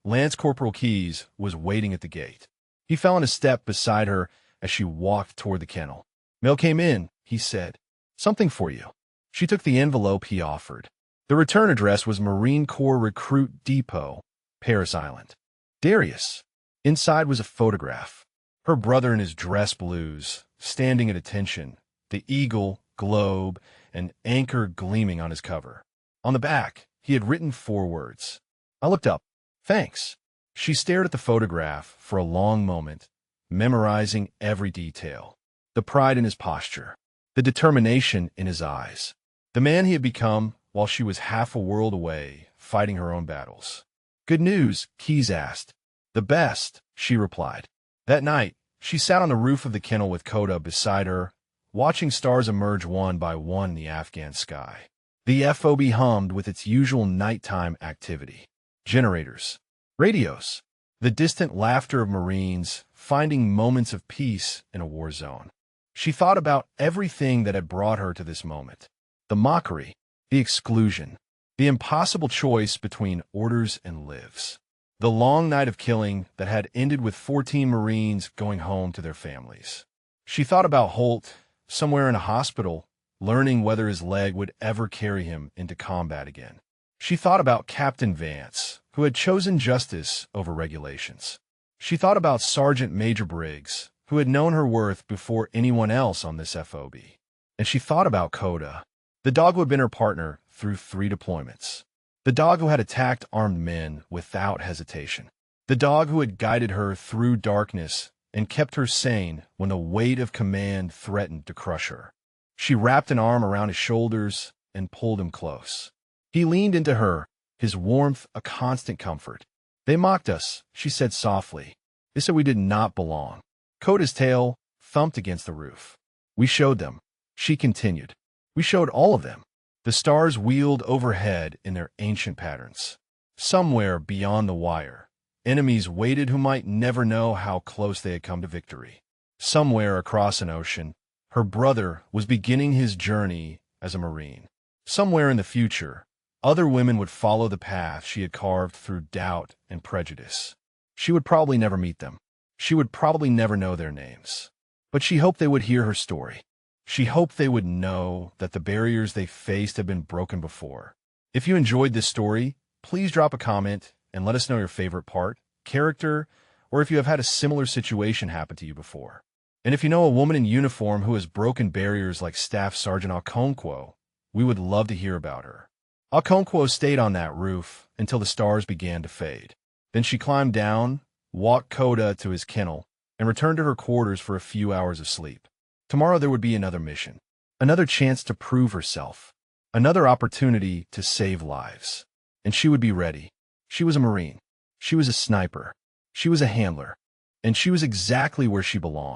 Lance Corporal Keyes was waiting at the gate. He fell in a step beside her as she walked toward the kennel. Mail came in, he said. Something for you. She took the envelope he offered. The return address was Marine Corps Recruit Depot, Paris Island. Darius. Inside was a photograph. Her brother in his dress blues, standing at attention, the eagle, globe, and anchor gleaming on his cover. On the back, he had written 4 words. I looked up. Thanks. She stared at the photograph for a long moment, memorizing every detail. The pride in his posture, the determination in his eyes. The man he had become while she was half a world away, fighting her own battles. Good news, Keys asked. The best, she replied. That night, she sat on the roof of the kennel with Koda beside her, watching stars emerge one by one in the Afghan sky. The FOB hummed with its usual nighttime activity. Generators. Radios. The distant laughter of Marines, finding moments of peace in a war zone. She thought about everything that had brought her to this moment. The mockery, the exclusion, the impossible choice between orders and lives. The long night of killing that had ended with 14 Marines going home to their families. She thought about Holt, somewhere in a hospital, learning whether his leg would ever carry him into combat again. She thought about Captain Vance, who had chosen justice over regulations. She thought about Sergeant Major Briggs, who had known her worth before anyone else on this FOB. And she thought about Koda, the dog who had been her partner through 3 deployments. The dog who had attacked armed men without hesitation. The dog who had guided her through darkness and kept her sane when the weight of command threatened to crush her. She wrapped an arm around his shoulders and pulled him close. He leaned into her, his warmth a constant comfort. They mocked us, she said softly. They said we did not belong. Koda's tail thumped against the roof. We showed them, she continued. We showed all of them. The stars wheeled overhead in their ancient patterns. Somewhere beyond the wire, enemies waited who might never know how close they had come to victory. Somewhere across an ocean, her brother was beginning his journey as a Marine. Somewhere in the future, other women would follow the path she had carved through doubt and prejudice. She would probably never meet them. She would probably never know their names. But she hoped they would hear her story. She hoped they would know that the barriers they faced had been broken before. If you enjoyed this story, please drop a comment and let us know your favorite part, character, or if you have had a similar situation happen to you before. And if you know a woman in uniform who has broken barriers like Staff Sergeant Okonkwo, we would love to hear about her. Okonkwo stayed on that roof until the stars began to fade. Then she climbed down, walked Koda to his kennel, and returned to her quarters for a few hours of sleep. Tomorrow there would be another mission, another chance to prove herself, another opportunity to save lives. And she would be ready. She was a Marine. She was a sniper. She was a handler. And she was exactly where she belonged.